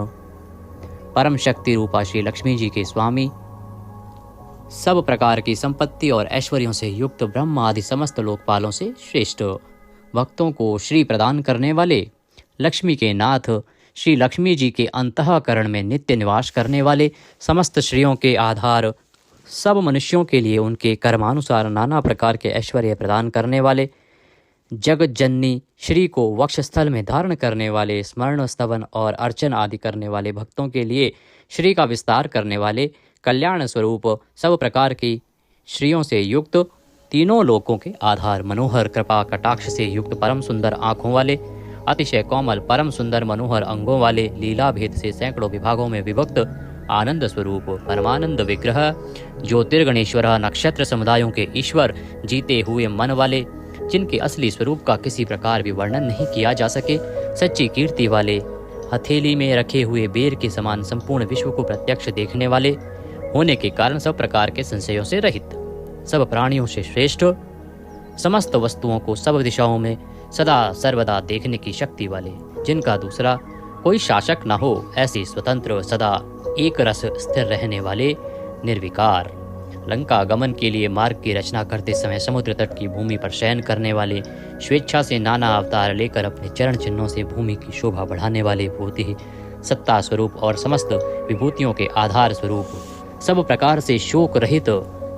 परम शक्ति रूपा श्री लक्ष्मी जी के स्वामी सब प्रकार की संपत्ति और ऐश्वर्यों से युक्त ब्रह्म आदि समस्त लोकपालों से श्रेष्ठ भक्तों को श्री प्रदान करने वाले लक्ष्मी के नाथ श्री लक्ष्मी जी के अंतःकरण में नित्य निवास करने वाले समस्त श्रियों के आधार सब मनुष्यों के लिए उनके कर्मानुसार नाना प्रकार के ऐश्वर्य प्रदान करने वाले जगत जननी श्री को वक्षस्थल में धारण करने वाले स्मरण स्तवन और अर्चन आदि करने वाले भक्तों के लिए श्री का विस्तार करने वाले कल्याण स्वरूप सब प्रकार की श्रियों से युक्त तीनों लोकों के आधार मनोहर कृपा कटाक्ष से युक्त परम सुंदर आँखों वाले अतिशय कोमल परम सुंदर मनोहर अंगों वाले लीला भेद से सैकड़ों विभागों में विभक्त आनंद स्वरूप परमानंद विग्रह ज्योतिर्गणेश्वर नक्षत्र समुदायों के ईश्वर जीते हुए मन वाले जिनके असली स्वरूप का किसी प्रकार भी वर्णन नहीं किया जा सके सच्ची कीर्ति वाले हथेली में रखे हुए बेर के समान संपूर्ण विश्व को प्रत्यक्ष देखने वाले होने के कारण सब प्रकार के संशयों से रहित सब प्राणियों से श्रेष्ठ समस्त वस्तुओं को सब दिशाओं में सदा सर्वदा देखने की शक्ति वाले जिनका दूसरा कोई शासक न हो ऐसी स्वतंत्र सदा एक रस स्थिर रहने वाले निर्विकार लंका गमन के लिए मार्ग की रचना करते समय समुद्र तट की भूमि पर शयन करने वाले स्वेच्छा से नाना अवतार लेकर अपने चरण चिन्हों से भूमि की शोभा बढ़ाने वाले बहुत ही सत्ता स्वरूप और समस्त विभूतियों के आधार स्वरूप, सब प्रकार से शोक रहित,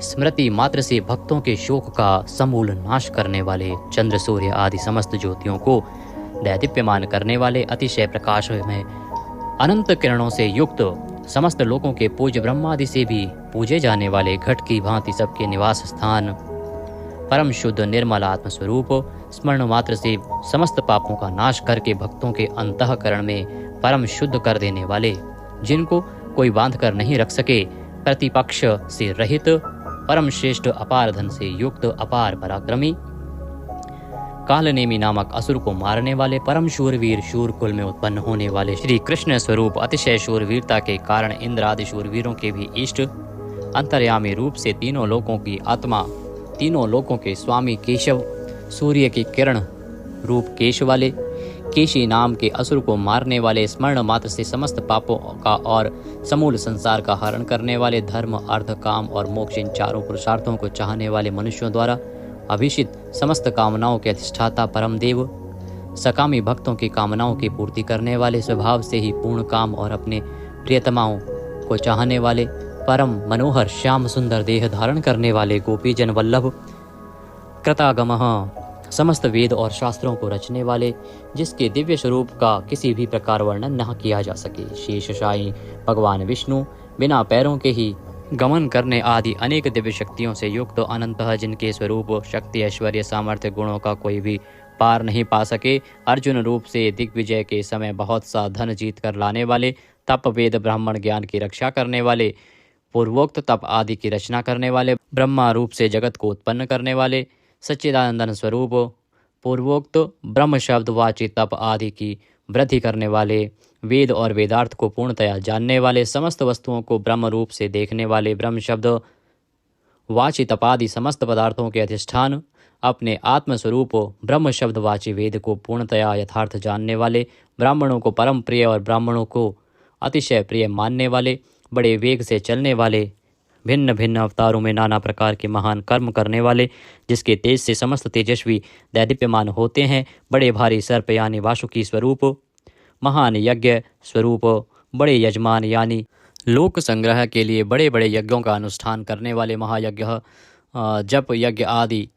स्मृति मात्र से भक्तों के शोक का समूल नाश करने वाले, चंद्र सूर्य आदि समस्त ज्योतियों को दैदीप्यमान करने वाले, अतिशय प्रकाश में अनंत किरणों से युक्त, समस्त लोगों के पूज्य ब्रह्मादि से भी पूजे जाने वाले, घट की भांति सबके निवास स्थान, परम शुद्ध निर्मल आत्म स्वरूप, स्मरण मात्र से समस्त पापों का नाश करके भक्तों के अंतःकरण में परम शुद्ध कर देने वाले, जिनको कोई बांध कर नहीं रख सके, प्रतिपक्ष से रहित, परम श्रेष्ठ अपार धन से युक्त, अपार पराक्रमी, कालनेमी नामक असुर को मारने वाले, परम शूरवीर, शूर कुल में उत्पन्न होने वाले श्री कृष्ण स्वरूप, अतिशय शूरवीरता के कारण इंद्र आदि शूरवीरों के भी इष्ट, अंतर्यामी रूप से तीनों लोकों की आत्मा, तीनों लोकों के स्वामी केशव, सूर्य की किरण रूप केश वाले, केशी नाम के असुर को मारने वाले, स्मरण मात्र से समस्त पापों का और समूल संसार का हरण करने वाले, धर्म अर्थ काम और मोक्ष इन चारों पुरुषार्थों को चाहने वाले मनुष्यों द्वारा अभिषित, समस्त कामनाओं के अधिष्ठाता परम देव, सकामी भक्तों की कामनाओं की पूर्ति करने वाले, स्वभाव से ही पूर्ण काम और अपने प्रियतमाओं को चाहने वाले, परम मनोहर श्याम सुंदर देह धारण करने वाले, गोपी जन वल्लभ, कृतागमः, समस्त वेद और शास्त्रों को रचने वाले, जिसके दिव्य स्वरूप का किसी भी प्रकार वर्णन न किया जा सके, शेषशायी भगवान विष्णु, बिना पैरों के ही गमन करने आदि अनेक दिव्य शक्तियों से युक्त, अनंत, जिनके स्वरूप शक्ति ऐश्वर्य सामर्थ्य गुणों का कोई भी पार नहीं पा सके, अर्जुन रूप से दिग्विजय के समय बहुत सा धन जीत कर लाने वाले, तप वेद ब्राह्मण ज्ञान की रक्षा करने वाले, पूर्वोक्त तप आदि की रचना करने वाले, ब्रह्मा रूप से जगत को उत्पन्न करने वाले, सच्चिदानंदन स्वरूप, पूर्वोक्त ब्रह्म शब्द वाची तप आदि की वृद्धि करने वाले, वेद और वेदार्थ को पूर्णतया जानने वाले, समस्त वस्तुओं को ब्रह्म रूप से देखने वाले, ब्रह्म शब्द वाची तपादि समस्त पदार्थों के अधिष्ठान, अपने आत्मस्वरूप ब्रह्म शब्द वाची वेद को पूर्णतया यथार्थ जानने वाले, ब्राह्मणों को परम प्रिय और ब्राह्मणों को अतिशय प्रिय मानने वाले, बड़े वेग से चलने वाले, भिन्न भिन्न अवतारों में नाना प्रकार के महान कर्म करने वाले, जिसके तेज से समस्त तेजस्वी दैदीप्यमान होते हैं, बड़े भारी सर्प यानी वासुकी स्वरूप, महान यज्ञ स्वरूप, बड़े यजमान यानी लोक संग्रह के लिए बड़े बड़े यज्ञों का अनुष्ठान करने वाले, महायज्ञ जप यज्ञ आदि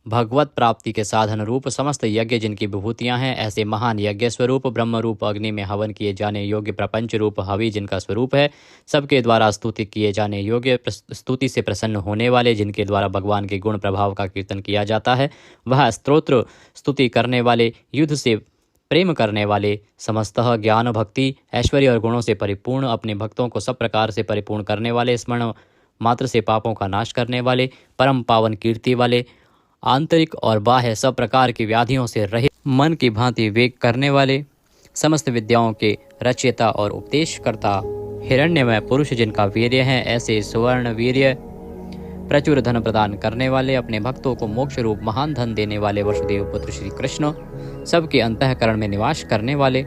भगवत प्राप्ति के साधन रूप समस्त यज्ञ जिनकी विभूतियां हैं, ऐसे महान यज्ञ स्वरूप, ब्रह्म रूप अग्नि में हवन किए जाने योग्य प्रपंच रूप हवि जिनका स्वरूप है, सबके द्वारा स्तुति किए जाने योग्य, स्तुति से प्रसन्न होने वाले, जिनके द्वारा भगवान के गुण प्रभाव का कीर्तन किया जाता है, वह स्तोत्र स्तुति करने वाले, युद्ध से प्रेम करने वाले, समस्तः ज्ञान भक्ति ऐश्वर्य और गुणों से परिपूर्ण, अपने भक्तों को सब प्रकार से परिपूर्ण करने वाले, स्मरण मात्र से पापों का नाश करने वाले, परम पावन कीर्ति वाले, आंतरिक और बाह्य सब प्रकार की व्याधियों से रहित, मन की भांति वेग करने वाले, समस्त विद्याओं के रचयिता और उपदेशकर्ता, हिरण्यमय पुरुष जिनका वीर्य है, ऐसे सुवर्ण वीर्य प्रचुर धन प्रदान करने वाले, अपने भक्तों को मोक्ष रूप महान धन देने वाले वसुदेव पुत्र श्री कृष्ण, सबके अंतःकरण में निवास करने वाले,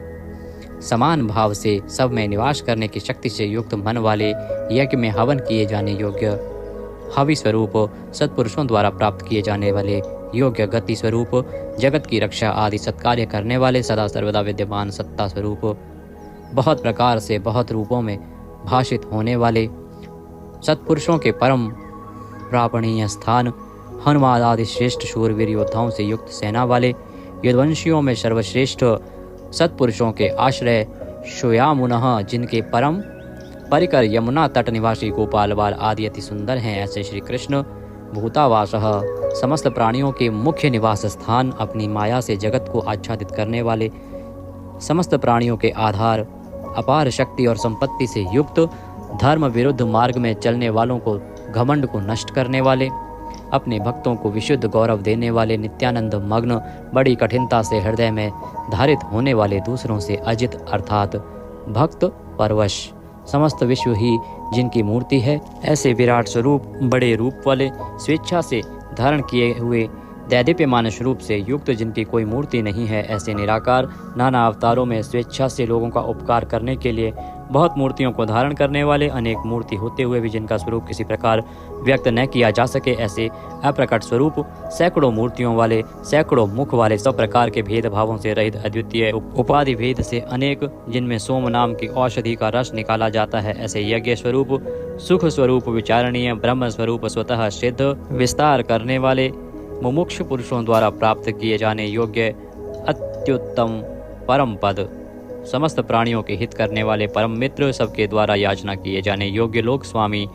समान भाव से सब में निवास करने की शक्ति से युक्त मन वाले, यज्ञ में हवन किए जाने योग्य हवि स्वरूप, सत्पुरुषों द्वारा प्राप्त किए जाने वाले योग्य गति स्वरूप, जगत की रक्षा आदि सत्कार्य करने वाले, सदा सर्वदा विद्यमान सत्ता स्वरूप, बहुत प्रकार से बहुत रूपों में भाषित होने वाले, सत्पुरुषों के परम प्रापणीय स्थान, हनुमान आदि श्रेष्ठ शूरवीर योद्धाओं से युक्त सेना वाले, यदुवंशियों में सर्वश्रेष्ठ सत्पुरुषों के आश्रय, शोयामुनः जिनके परम परिकर यमुना तट निवासी गोपाल बाल आदि अति सुंदर हैं, ऐसे श्री कृष्ण भूतावासः समस्त प्राणियों के मुख्य निवास स्थान, अपनी माया से जगत को आच्छादित करने वाले, समस्त प्राणियों के आधार, अपार शक्ति और संपत्ति से युक्त, धर्म विरुद्ध मार्ग में चलने वालों को घमंड को नष्ट करने वाले, अपने भक्तों को विशुद्ध गौरव देने वाले, नित्यानंद मग्न, बड़ी कठिनता से हृदय में धारित होने वाले, दूसरों से अजित अर्थात भक्त परवश, समस्त विश्व ही जिनकी मूर्ति है, ऐसे विराट स्वरूप, बड़े रूप वाले, स्वेच्छा से धारण किए हुए, दैदीप्यमान स्वरूप से युक्त, जिनकी कोई मूर्ति नहीं है, ऐसे निराकार, नाना अवतारों में स्वेच्छा से लोगों का उपकार करने के लिए बहुत मूर्तियों को धारण करने वाले, अनेक मूर्ति होते हुए भी जिनका स्वरूप किसी प्रकार व्यक्त न किया जा सके, ऐसे अप्रकट स्वरूप, सैकड़ों मूर्तियों वाले, सैकड़ों मुख वाले, सब प्रकार के भेदभावों से रहित, अद्वितीय उपाधि भेद से अनेक, जिनमें सोम नाम की औषधि का रस निकाला जाता है, ऐसे यज्ञ स्वरूप, सुख स्वरूप, विचारणीय, ब्रह्म स्वरूप, स्वतः सिद्ध, विस्तार करने वाले, मुमुक्षु पुरुषों द्वारा प्राप्त किए जाने योग्य अत्युत्तम परम पद, समस्त प्राणियों के हित करने वाले परम मित्र, सबके द्वारा याचना किए जाने योग्य लोक स्वामी,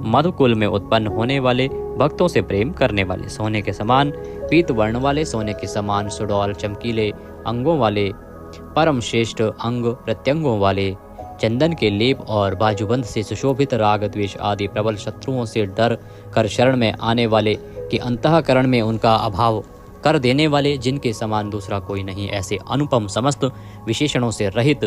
मधुकुल में उत्पन्न होने वाले, भक्तों से प्रेम करने वाले, सोने के समान पीत वर्ण वाले, सोने के समान सुडौल चमकीले अंगों वाले, परम श्रेष्ठ अंग प्रत्यंगों वाले, चंदन के लेप और बाजूबंद से सुशोभित, राग द्वेष आदि प्रबल शत्रुओं से डर कर शरण में आने वाले, कि अंतःकरण में उनका अभाव कर देने वाले, जिनके समान दूसरा कोई नहीं, ऐसे अनुपम समस्त विशेषणों से रहित,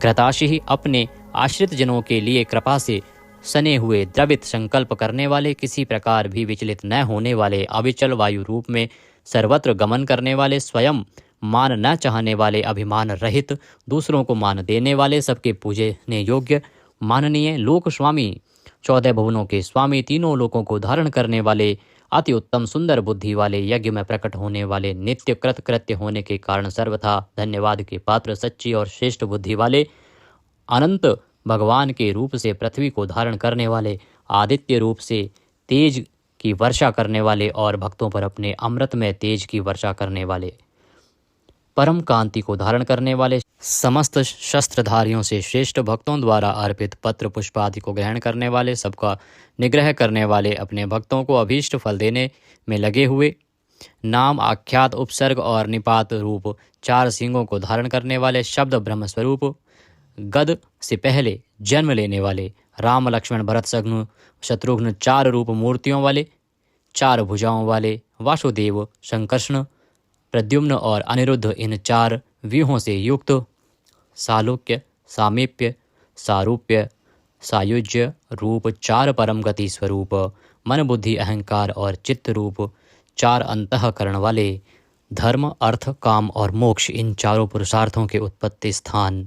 घृताशी अपने आश्रित जनों के लिए कृपा से सने हुए, द्रवित संकल्प करने वाले, किसी प्रकार भी विचलित न होने वाले, अविचल वायु रूप में सर्वत्र गमन करने वाले, स्वयं मान न चाहने वाले, अभिमान रहित, दूसरों को मान देने वाले, सबके पूजने योग्य माननीय लोक स्वामी, 14 भुवनों के स्वामी, तीनों लोकों को धारण करने वाले, अति उत्तम सुंदर बुद्धि वाले, यज्ञ में प्रकट होने वाले, नित्य कृत कृत्य होने के कारण सर्वथा धन्यवाद के पात्र, सच्ची और श्रेष्ठ बुद्धि वाले, अनंत भगवान के रूप से पृथ्वी को धारण करने वाले, आदित्य रूप से तेज की वर्षा करने वाले और भक्तों पर अपने अमृत में तेज की वर्षा करने वाले, परम कांति को धारण करने वाले, समस्त शस्त्रधारियों से श्रेष्ठ, भक्तों द्वारा अर्पित पत्र पुष्प आदि को ग्रहण करने वाले, सबका निग्रह करने वाले, अपने भक्तों को अभीष्ट फल देने में लगे हुए, नाम आख्यात उपसर्ग और निपात रूप 4 सिंगों को धारण करने वाले, शब्द ब्रह्म स्वरूप, गद से पहले जन्म लेने वाले, राम लक्ष्मण भरत शत्रुघ्न 4 रूप मूर्तियों वाले, 4 भुजाओं वाले, वासुदेव संकर्षण प्रद्युम्न और अनिरुद्ध, इन 4 व्यूहों से युक्त, सालोक्य, सामीप्य, सारूप्य, सायुज्य रूप 4 परम गति स्वरूप, मन बुद्धि अहंकार और चित्त रूप 4 अंतःकरण वाले, धर्म अर्थ काम और मोक्ष, इन 4 पुरुषार्थों के उत्पत्ति स्थान,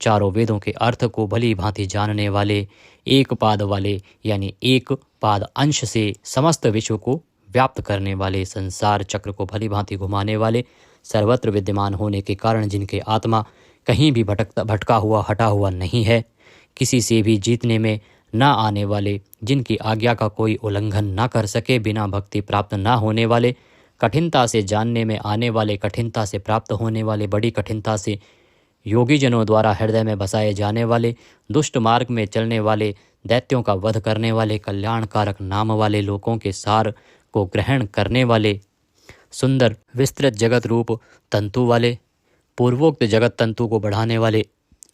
4 वेदों के अर्थ को भली भांति जानने वाले, एक पाद वाले, यानी एक पाद अंश से समस्त विश्व को व्याप्त करने वाले, संसार चक्र को भली भांति घुमाने वाले, सर्वत्र विद्यमान होने के कारण जिनके आत्मा कहीं भी भटका हुआ हटा हुआ नहीं है, किसी से भी जीतने में न आने वाले, जिनकी आज्ञा का कोई उल्लंघन न कर सके, बिना भक्ति प्राप्त न होने वाले, कठिनता से जानने में आने वाले, कठिनता से प्राप्त होने वाले, बड़ी कठिनता से योगी जनों द्वारा हृदय में बसाए जाने वाले, दुष्ट मार्ग में चलने वाले, दैत्यों का वध करने वाले, कल्याणकारक नाम वाले, लोकों के सार को ग्रहण करने वाले, सुंदर विस्तृत जगत रूप तंतु वाले, पूर्वोक्त जगत तंतु को बढ़ाने वाले,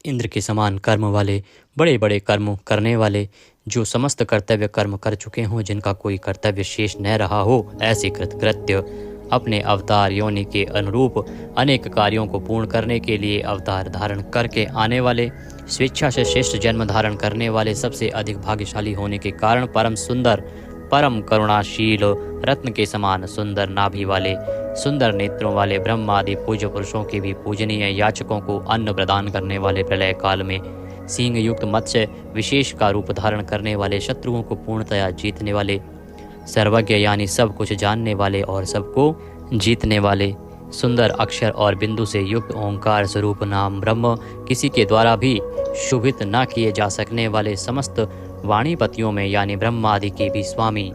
इंद्र के समान कर्म वाले, बड़े बड़े कर्म करने वाले, जो समस्त कर्तव्य कर्म कर चुके हों, जिनका कोई कर्तव्य शेष न रहा हो, ऐसे कृतकृत्य, अपने अवतार योनि के अनुरूप अनेक कार्यों को पूर्ण करने के लिए अवतार धारण करके आने वाले, स्वेच्छा से श्रेष्ठ जन्म धारण करने वाले, सबसे अधिक भाग्यशाली होने के कारण परम सुंदर, परम करुणाशील, रत्न के समान सुंदर नाभि वाले, सुंदर नेत्रों वाले, ब्रह्म आदि पूज्य पुरुषों के भी पूजनीय, याचकों को अन्न प्रदान करने वाले, प्रलय काल में सींग युक्त मत्स्य विशेष का रूप धारण करने वाले, शत्रुओं को पूर्णतया जीतने वाले, सर्वज्ञ यानी सब कुछ जानने वाले और सबको जीतने वाले, सुंदर अक्षर और बिंदु से युक्त ओंकार स्वरूप नाम ब्रह्म, किसी के द्वारा भी शुभित न किए जा सकने वाले, समस्त वाणीपतियों में यानी ब्रह्म आदि के भी स्वामी,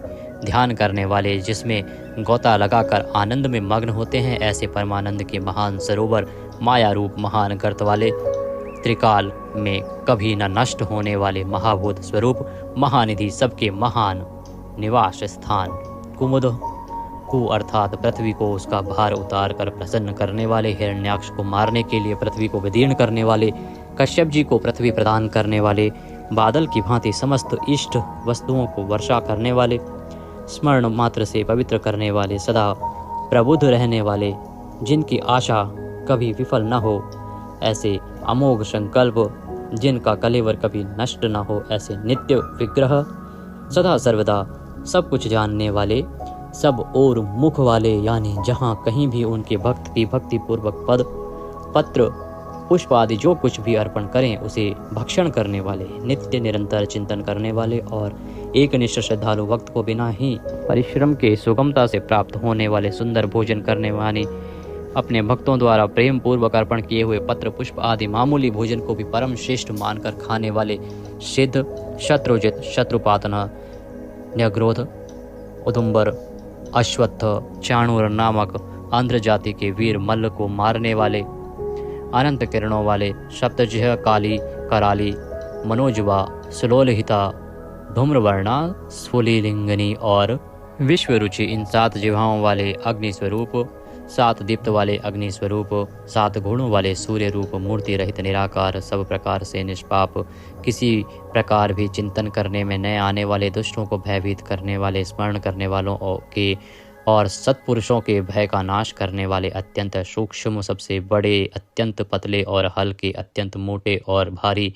ध्यान करने वाले, जिसमें गोता लगाकर आनंद में मग्न होते हैं, ऐसे परमानंद के महान सरोवर, माया रूप महान गर्त वाले, त्रिकाल में कभी न नष्ट होने वाले महाभूत स्वरूप, महानिधि, सबके महान निवास स्थान, कुमुद कु अर्थात पृथ्वी को उसका भार उतार कर प्रसन्न करने वाले, हिरण्याक्ष को मारने के लिए पृथ्वी को विदीर्ण करने वाले, कश्यप जी को पृथ्वी प्रदान करने वाले, बादल की भांति समस्त इष्ट वस्तुओं को वर्षा करने वाले, स्मरण मात्र से पवित्र करने वाले, सदा प्रबुद्ध रहने वाले, जिनकी आशा कभी विफल न हो, ऐसे अमोघ संकल्प, जिनका कलेवर कभी नष्ट न हो, ऐसे नित्य विग्रह, सदा सर्वदा सब कुछ जानने वाले, सब और मुख वाले, यानी जहाँ कहीं भी उनके भक्त की भक्ति पूर्वक पद पत्र पुष्प आदि जो कुछ भी अर्पण करें उसे भक्षण करने वाले, नित्य निरंतर चिंतन करने वाले और एकनिष्ठ श्रद्धालु वक्त को बिना ही परिश्रम के सुगमता से प्राप्त होने वाले सुंदर भोजन करने वाले, अपने भक्तों द्वारा प्रेम पूर्वक अर्पण किए हुए पत्र पुष्प आदि मामूली भोजन को भी परम श्रेष्ठ मानकर खाने वाले, सिद्ध, शत्रुजित, शत्रुपातना, न्यग्रोध, उदुम्बर, अश्वत्थ, चाणूर नामक आंध्र जाति के वीर मल्ल को मारने वाले, अनंत किरणों वाले, सप्तजिह, काली, कराली, मनोजवा, सुलोलहिता, धूम्रवर्णा, स्फुलिंगनी और विश्वरुचि इन 7 जिह्वाओं वाले अग्नि स्वरूप, 7 दीप्त वाले अग्नि स्वरूप, 7 गुणों वाले सूर्य रूप, मूर्ति रहित निराकार, सब प्रकार से निष्पाप, किसी प्रकार भी चिंतन करने में न आने वाले, दुष्टों को भयभीत करने वाले, स्मरण करने वालों के और सत्पुरुषों के भय का नाश करने वाले, अत्यंत सूक्ष्म, सबसे बड़े, अत्यंत पतले और हल्के, अत्यंत मोटे और भारी,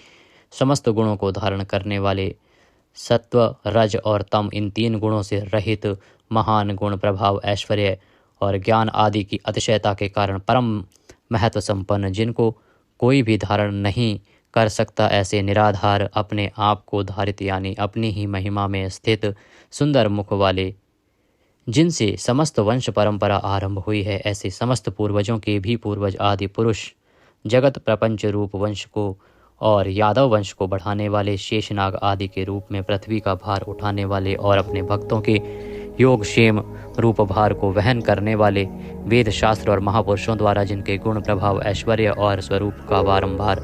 समस्त गुणों को धारण करने वाले, सत्व, रज और तम इन 3 गुणों से रहित, महान गुण, प्रभाव, ऐश्वर्य और ज्ञान आदि की अतिशयता के कारण परम महत्व संपन्न, जिनको कोई भी धारण नहीं कर सकता, ऐसे निराधार, अपने आप को धारित यानी अपनी ही महिमा में स्थित, सुंदर मुख वाले, जिनसे समस्त वंश परंपरा आरंभ हुई है, ऐसे समस्त पूर्वजों के भी पूर्वज आदि पुरुष, जगत प्रपंच रूप वंश को और यादव वंश को बढ़ाने वाले, शेषनाग आदि के रूप में पृथ्वी का भार उठाने वाले और अपने भक्तों के योगक्षेम रूप भार को वहन करने वाले, वेद शास्त्र और महापुरुषों द्वारा जिनके गुण, प्रभाव, ऐश्वर्य और स्वरूप का बारंबार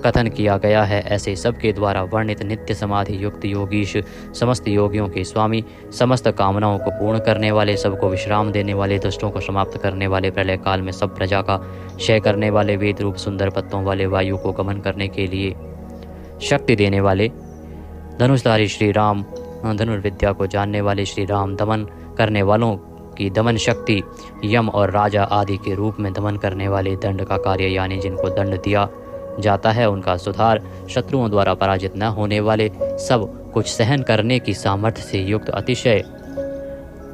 कथन किया गया है, ऐसे सबके द्वारा वर्णित नित्य समाधि युक्त योगीश, समस्त योगियों के स्वामी, समस्त कामनाओं को पूर्ण करने वाले, सबको विश्राम देने वाले, दुष्टों को समाप्त करने वाले, प्रलय काल में सब प्रजा का क्षय करने वाले, वेद रूप सुंदर पत्तों वाले, वायु को गमन करने के लिए शक्ति देने वाले, धनुषधारी श्री राम, धनुर्विद्या को जानने वाले श्री राम, दमन करने वालों की दमन शक्ति, यम और राजा आदि के रूप में दमन करने वाले, दंड का कार्य यानी जिनको दंड दिया जाता है उनका सुधार, शत्रुओं द्वारा पराजित न होने वाले, सब कुछ सहन करने की सामर्थ्य से युक्त, अतिशय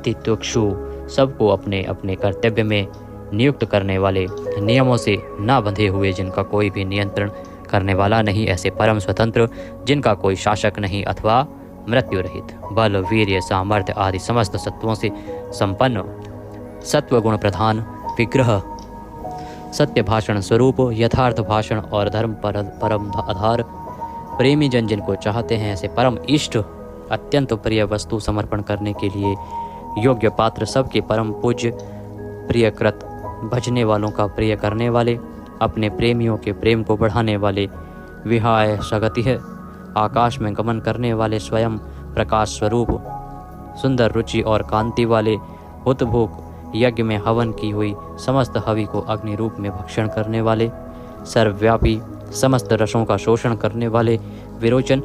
तितिक्षु, सबको अपने अपने कर्तव्य में नियुक्त करने वाले, नियमों से न बंधे हुए, जिनका कोई भी नियंत्रण करने वाला नहीं, ऐसे परम स्वतंत्र, जिनका कोई शासक नहीं अथवा मृत्यु रहित, बल, वीर्य, सामर्थ्य आदि समस्त सत्वों से संपन्न, सत्व गुण प्रधान, विग्रह, सत्य भाषण स्वरूप, यथार्थ भाषण और धर्म परम आधार, प्रेमी जन जिनको चाहते हैं, ऐसे परम इष्ट, अत्यंत प्रिय वस्तु समर्पण करने के लिए योग्य पात्र, सबके परम पूज्य, प्रियकृत, भजने वालों का प्रिय करने वाले, अपने प्रेमियों के प्रेम को बढ़ाने वाले, विहाय सगति है, आकाश में गमन करने वाले, स्वयं प्रकाश स्वरूप, सुंदर रुचि और कांति वाले, हुतभुक, यज्ञ में हवन की हुई समस्त हवि को अग्नि रूप में भक्षण करने वाले, सर्वव्यापी, समस्त रसों का शोषण करने वाले, विरोचन,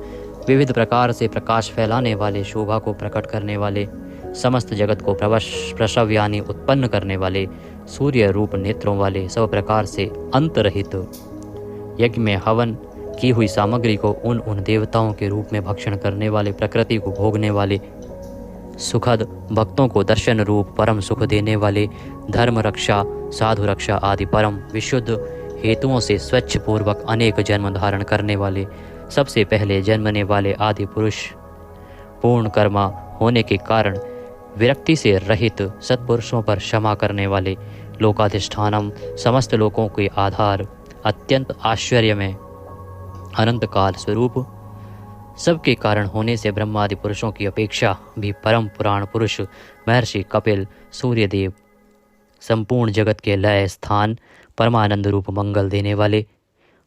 विविध प्रकार से प्रकाश फैलाने वाले, शोभा को प्रकट करने वाले, समस्त जगत को प्रसव यानी उत्पन्न करने वाले, सूर्य रूप नेत्रों वाले, सब प्रकार से अंतरहित, यज्ञ में हवन की हुई सामग्री को उन देवताओं के रूप में भक्षण करने वाले, प्रकृति को भोगने वाले, सुखद, भक्तों को दर्शन रूप परम सुख देने वाले, धर्म रक्षा, साधु रक्षा आदि परम विशुद्ध हेतुओं से स्वच्छ पूर्वक अनेक जन्म धारण करने वाले, सबसे पहले जन्मने वाले आदि पुरुष, पूर्ण कर्मा होने के कारण विरक्ति से रहित, सत्पुरुषों पर क्षमा करने वाले, लोकाधिष्ठानम, समस्त लोकों के आधार, अत्यंत आश्चर्य में अनंत काल स्वरूप, सबके कारण होने से ब्रह्मादि पुरुषों की अपेक्षा भी परम पुराण पुरुष, महर्षि कपिल, सूर्यदेव, संपूर्ण जगत के लय स्थान, परमानंद रूप मंगल देने वाले,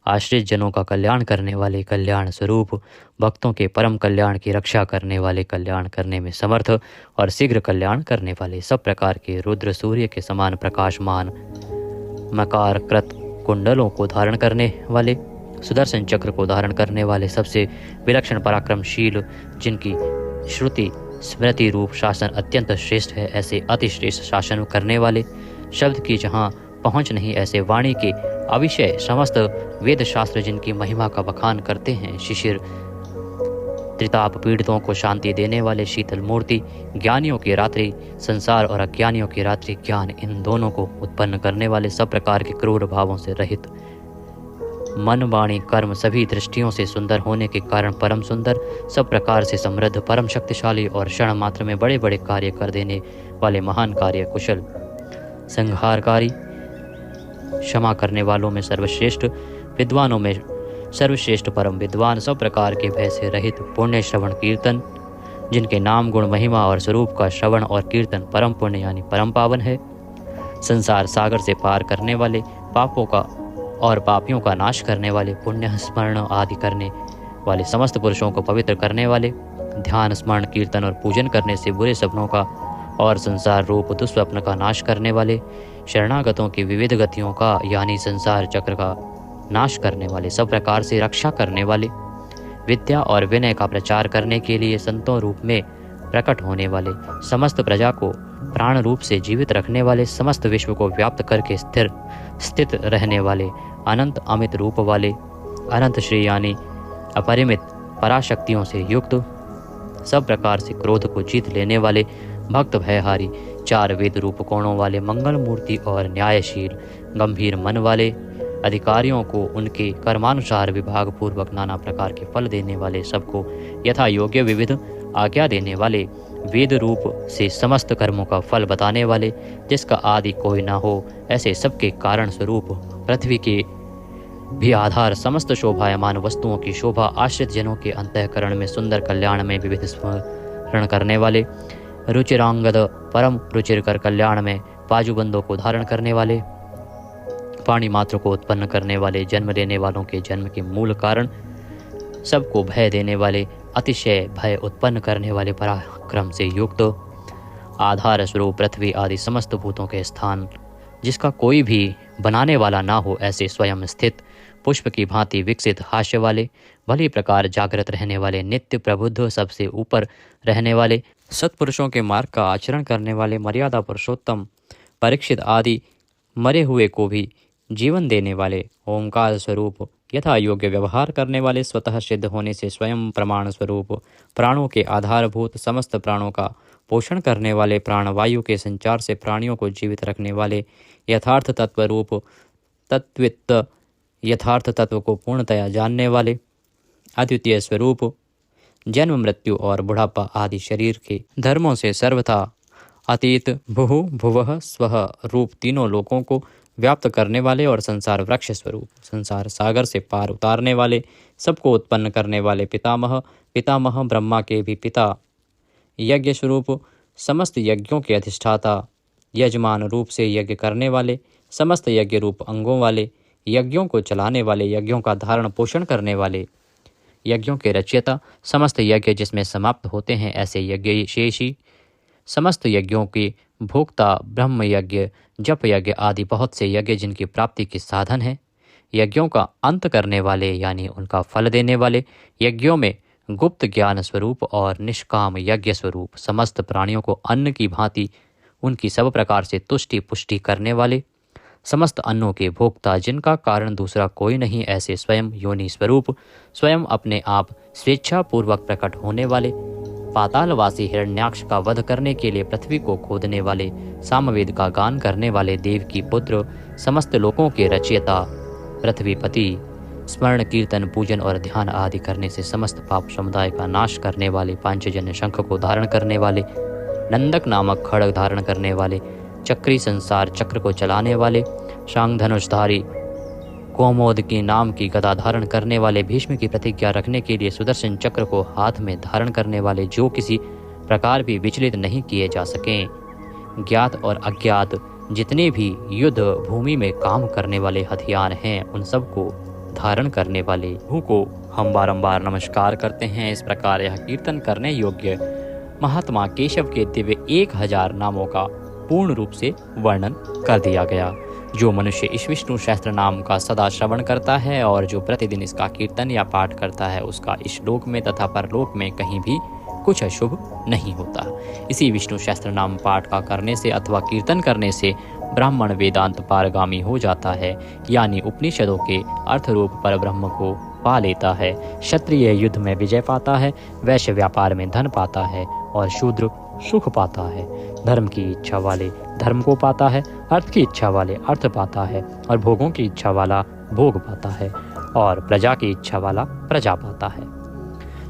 आश्रित जनों का कल्याण करने वाले, कल्याण स्वरूप, भक्तों के परम कल्याण की रक्षा करने वाले, कल्याण करने में समर्थ और शीघ्र कल्याण करने वाले, सब प्रकार के रुद्र सूर्य के समान प्रकाशमान, मकार कृत कुंडलों को धारण करने वाले, सुदर्शन चक्र को धारण करने वाले, सबसे विलक्षण पराक्रमशील, जिनकी श्रुति स्मृति रूप शासन अत्यंत श्रेष्ठ है, ऐसे अतिश्रेष्ठ शासन करने वाले, शब्द की जहाँ पहुँच नहीं ऐसे वाणी के अविषय समस्त वेद शास्त्र जिनकी महिमा का बखान करते हैं, शिशिर त्रिताप पीड़ितों को शांति देने वाले, शीतल मूर्ति, ज्ञानियों की रात्रि संसार और अज्ञानियों की रात्रि ज्ञान, इन दोनों को उत्पन्न करने वाले, सब प्रकार के क्रूर भावों से रहित, मन वाणी कर्म सभी दृष्टियों से सुंदर होने के कारण परम सुंदर, सब प्रकार से समृद्ध, परम शक्तिशाली और क्षण मात्र में बड़े बड़े कार्य कर देने वाले महान कार्य कुशल, संहारकारी, क्षमा करने वालों में सर्वश्रेष्ठ, विद्वानों में सर्वश्रेष्ठ परम विद्वान, सब प्रकार के भय से रहित, पुण्य श्रवण कीर्तन, जिनके नाम गुण महिमा और स्वरूप का श्रवण और कीर्तन परम पुण्य यानी परम पावन है, संसार सागर से पार करने वाले, पापों का और पापियों का नाश करने वाले, पुण्य स्मरण आदि करने वाले, समस्त पुरुषों को पवित्र करने वाले, ध्यान स्मरण कीर्तन और पूजन करने से बुरे सपनों का और संसार रूप दुस्वप्न का नाश करने वाले, शरणागतों की विविध गतियों का यानी संसार चक्र का नाश करने वाले, सब प्रकार से रक्षा करने वाले, विद्या और विनय का प्रचार करने के लिए संतों रूप में प्रकट होने वाले, समस्त प्रजा को प्राण रूप से जीवित रखने वाले, समस्त विश्व को व्याप्त करके स्थित रहने वाले, अनंत अमित रूप वाले, अनंत श्री यानी अपरिमित पराशक्तियों से युक्त, सब प्रकार से क्रोध को जीत लेने वाले, भक्त भयहारी, चार वेद रूप कोणों वाले, मंगल मूर्ति और न्यायशील गंभीर मन वाले, अधिकारियों को उनके कर्मानुसार विभाग पूर्वक नाना प्रकार के फल देने वाले, सबको यथा योग्य विविध आज्ञा देने वाले, वेद रूप से समस्त कर्मों का फल बताने वाले, जिसका आदि कोई न हो, ऐसे सबके कारण स्वरूप, पृथ्वी के भी आधार, समस्त शोभायमान वस्तुओं की शोभा, आश्रित जनों के अंतःकरण में सुंदर कल्याण में विविध स्मरण करने वाले, रुचिरांगद परम रुचिरकर कल्याण में बाजूबंदों को धारण करने वाले, पाणी मात्र को उत्पन्न करने वाले, जन्म देने वालों के जन्म के मूल कारण, सबको भय देने वाले, अतिशय भय उत्पन्न करने वाले, पराक्रम से युक्त, आधार स्वरूप पृथ्वी आदि समस्त भूतों के स्थान, जिसका कोई भी बनाने वाला ना हो, ऐसे स्वयं स्थित, पुष्प की भांति विकसित हास्य वाले, भली प्रकार जागृत रहने वाले, नित्य प्रबुद्ध, सबसे ऊपर रहने वाले, सत्पुरुषों के मार्ग का आचरण करने वाले, मर्यादा पुरुषोत्तम परीक्षित आदि मरे हुए को भी जीवन देने वाले, ओंकार स्वरूप यथा योग्य व्यवहार करने वाले, स्वतः सिद्ध होने से स्वयं प्रमाण स्वरूप, प्राणों के आधारभूत, समस्त प्राणों का पोषण करने वाले, प्राणवायु के संचार से प्राणियों को जीवित रखने वाले, यथार्थ तत्व रूप तत्वित्त, यथार्थ तत्व को पूर्णतया जानने वाले, अद्वितीय स्वरूप, जन्म मृत्यु और बुढ़ापा आदि शरीर के धर्मों से सर्वथा अतीत, भुहु भुवः स्वः रूप तीनों लोकों को व्याप्त करने वाले और संसार वृक्ष स्वरूप, संसार सागर से पार उतारने वाले, सबको उत्पन्न करने वाले, पितामह पितामह ब्रह्मा के भी पिता, यज्ञ स्वरूप, समस्त यज्ञों के अधिष्ठाता, यजमान रूप से यज्ञ करने वाले, समस्त यज्ञ रूप अंगों वाले, यज्ञों को चलाने वाले, यज्ञों का धारण पोषण करने वाले, यज्ञों के रचयिता, समस्त यज्ञ जिसमें समाप्त होते हैं ऐसे यज्ञ शेषी, समस्त यज्ञों के भोक्ता, ब्रह्म यज्ञ, जप यज्ञ आदि बहुत से यज्ञ जिनकी प्राप्ति के साधन है, यज्ञों का अंत करने वाले यानी उनका फल देने वाले, यज्ञों में गुप्त ज्ञान स्वरूप और निष्काम यज्ञ स्वरूप, समस्त प्राणियों को अन्न की भांति उनकी सब प्रकार से तुष्टि पुष्टि करने वाले, समस्त अन्नों के भोक्ता, जिनका कारण दूसरा कोई नहीं, ऐसे स्वयं योनि स्वरूप, स्वयं अपने आप स्वेच्छा पूर्वक प्रकट होने वाले, पातालवासी हिरण्याक्ष का वध करने के लिए पृथ्वी को खोदने वाले, सामवेद का गान करने वाले, देव की पुत्र, समस्त लोकों के रचयिता, पृथ्वीपति, स्मरण कीर्तन पूजन और ध्यान आदि करने से समस्त पाप समुदाय का नाश करने वाले, पांचजन्य शंख को धारण करने वाले, नंदक नामक खड्ग धारण करने वाले, चक्री संसार चक्र को चलाने वाले, शांग धनुषधारी, कोमोद की नाम की गदा धारण करने वाले, भीष्म की प्रतिज्ञा रखने के लिए सुदर्शन चक्र को हाथ में धारण करने वाले, जो किसी प्रकार भी विचलित नहीं किए जा सकें, ज्ञात और अज्ञात जितने भी युद्ध भूमि में काम करने वाले हथियार हैं, उन सब को धारण करने वाले प्रभु को हम बारंबार नमस्कार करते हैं। इस प्रकार यह कीर्तन करने योग्य महात्मा केशव के दिव्य 1000 नामों का पूर्ण रूप से वर्णन कर दिया गया। जो मनुष्य इस विष्णु सहस्त्र नाम का सदा श्रवण करता है और जो प्रतिदिन इसका कीर्तन या पाठ करता है, उसका इस लोक में तथा परलोक में कहीं भी कुछ अशुभ नहीं होता। इसी विष्णु सहस्त्र नाम पाठ का करने से अथवा कीर्तन करने से ब्राह्मण वेदांत पारगामी हो जाता है, यानी उपनिषदों के अर्थ रूप पर ब्रह्म को पा लेता है। क्षत्रिय युद्ध में विजय पाता है, वैश्य व्यापार में धन पाता है और शूद्र सुख पाता है। धर्म की इच्छा वाले धर्म को पाता है, अर्थ की इच्छा वाले अर्थ पाता है और भोगों की इच्छा वाला भोग पाता है। और प्रजा की इच्छा वाला प्रजा पाता है।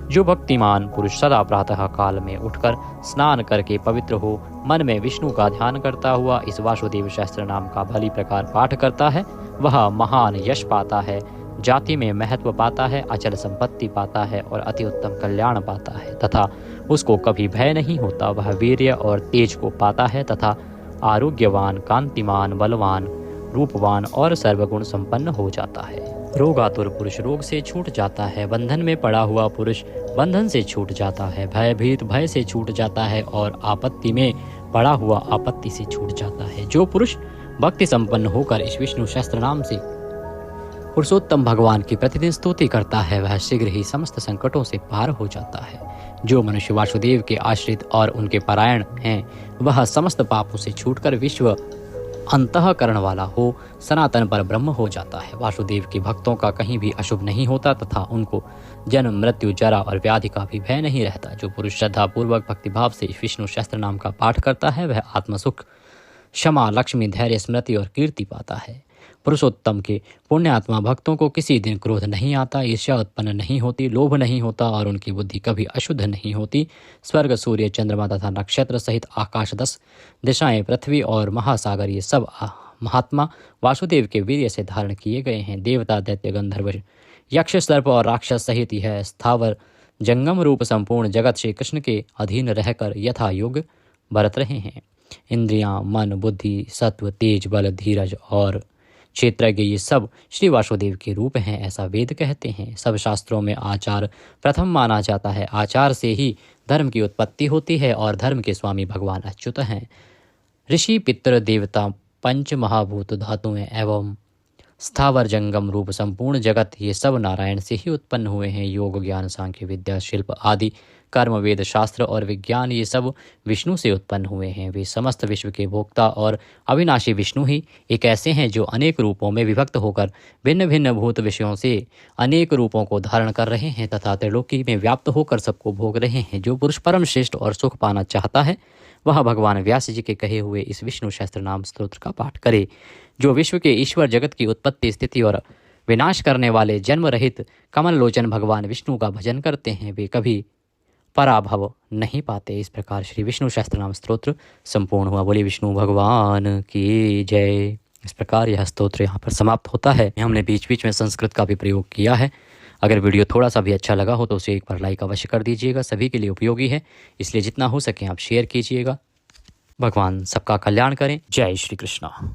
जो भक्तिमान पुरुष सदा प्रातः काल में उठकर स्नान करके पवित्र हो, मन में विष्णु का ध्यान करता हुआ इस वासुदेव सहस्त्र नाम का भली प्रकार पाठ करता है, वह महान यश पाता है, जाति में महत्व पाता है, अचल संपत्ति पाता है और अति उत्तम कल्याण पाता है तथा उसको कभी भय नहीं होता। वह वीर्य और तेज को पाता है तथा आरोग्यवान, कांतिमान, बलवान, रूपवान और सर्वगुण संपन्न हो जाता है। रोगातुर पुरुष रोग से छूट जाता है, बंधन में पड़ा हुआ पुरुष बंधन से छूट जाता है, भयभीत भय से छूट जाता है और आपत्ति में पड़ा हुआ आपत्ति से छूट जाता है। जो पुरुष भक्ति संपन्न होकर इस विष्णु सहस्त्र नाम से पुरुषोत्तम भगवान की प्रतिदिन स्तुति करता है, वह शीघ्र ही समस्त संकटों से पार हो जाता है। जो मनुष्य वासुदेव के आश्रित और उनके परायण हैं, वह समस्त पापों से छूटकर विश्व अंतःकरण वाला हो, सनातन पर ब्रह्म हो जाता है। वासुदेव के भक्तों का कहीं भी अशुभ नहीं होता तथा उनको जन्म, मृत्यु, जरा और व्याधि का भी भय नहीं रहता। जो पुरुष श्रद्धा पूर्वक भक्तिभाव से विष्णु सहस्त्र नाम का पाठ करता है, वह आत्मसुख, क्षमा, लक्ष्मी, धैर्य, स्मृति और कीर्ति पाता है। पुरुषोत्तम के पुण्यात्मा भक्तों को किसी दिन क्रोध नहीं आता, ईर्ष्या उत्पन्न नहीं होती, लोभ नहीं होता और उनकी बुद्धि कभी अशुद्ध नहीं होती। स्वर्ग, सूर्य, चंद्रमा तथा नक्षत्र सहित आकाश, 10 दिशाएं, पृथ्वी और महासागर, ये सब महात्मा वासुदेव के वीर्य से धारण किए गए हैं। देवता, दैत्य, गंधर्व, यक्ष, सर्प और राक्षस सहित यह स्थावर जंगम रूप संपूर्ण जगत श्री कृष्ण के अधीन रहकर यथा योग बरत रहे हैं। इंद्रियां, मन, बुद्धि, सत्व, तेज, बल, धीरज और क्षेत्रज्ञ, ये सब श्री वासुदेव के रूप हैं, ऐसा वेद कहते हैं। सब शास्त्रों में आचार प्रथम माना जाता है। आचार से ही धर्म की उत्पत्ति होती है और धर्म के स्वामी भगवान अच्युत हैं। ऋषि, पितर, देवता, पंच महाभूत, धातुएं एवं स्थावर जंगम रूप संपूर्ण जगत, ये सब नारायण से ही उत्पन्न हुए हैं। योग, ज्ञान, सांख्य, विद्या, शिल्प आदि कर्म, वेद, शास्त्र और विज्ञान, ये सब विष्णु से उत्पन्न हुए हैं। वे समस्त विश्व के भोक्ता और अविनाशी विष्णु ही एक ऐसे हैं जो अनेक रूपों में विभक्त होकर भिन्न भिन्न भूत विषयों से अनेक रूपों को धारण कर रहे हैं तथा त्रिलोकी में व्याप्त होकर सबको भोग रहे हैं। जो पुरुष परम श्रेष्ठ और सुख पाना चाहता है, वह भगवान व्यास जी के कहे हुए इस विष्णु सहस्त्र नाम स्तोत्र का पाठ करे। जो विश्व के ईश्वर, जगत की उत्पत्ति, स्थिति और विनाश करने वाले जन्म रहित कमल लोचन भगवान विष्णु का भजन करते हैं, वे कभी पराभव नहीं पाते। इस प्रकार श्री विष्णु सहस्त्र नाम स्तोत्र संपूर्ण हुआ। बोले विष्णु भगवान की जय। इस प्रकार यह स्तोत्र यहाँ पर समाप्त होता है। हमने बीच बीच में संस्कृत का भी प्रयोग किया है। अगर वीडियो थोड़ा सा भी अच्छा लगा हो तो उसे एक बार लाइक अवश्य कर दीजिएगा। सभी के लिए उपयोगी है, इसलिए जितना हो सके आप शेयर कीजिएगा। भगवान सबका कल्याण करें। जय श्री कृष्णा।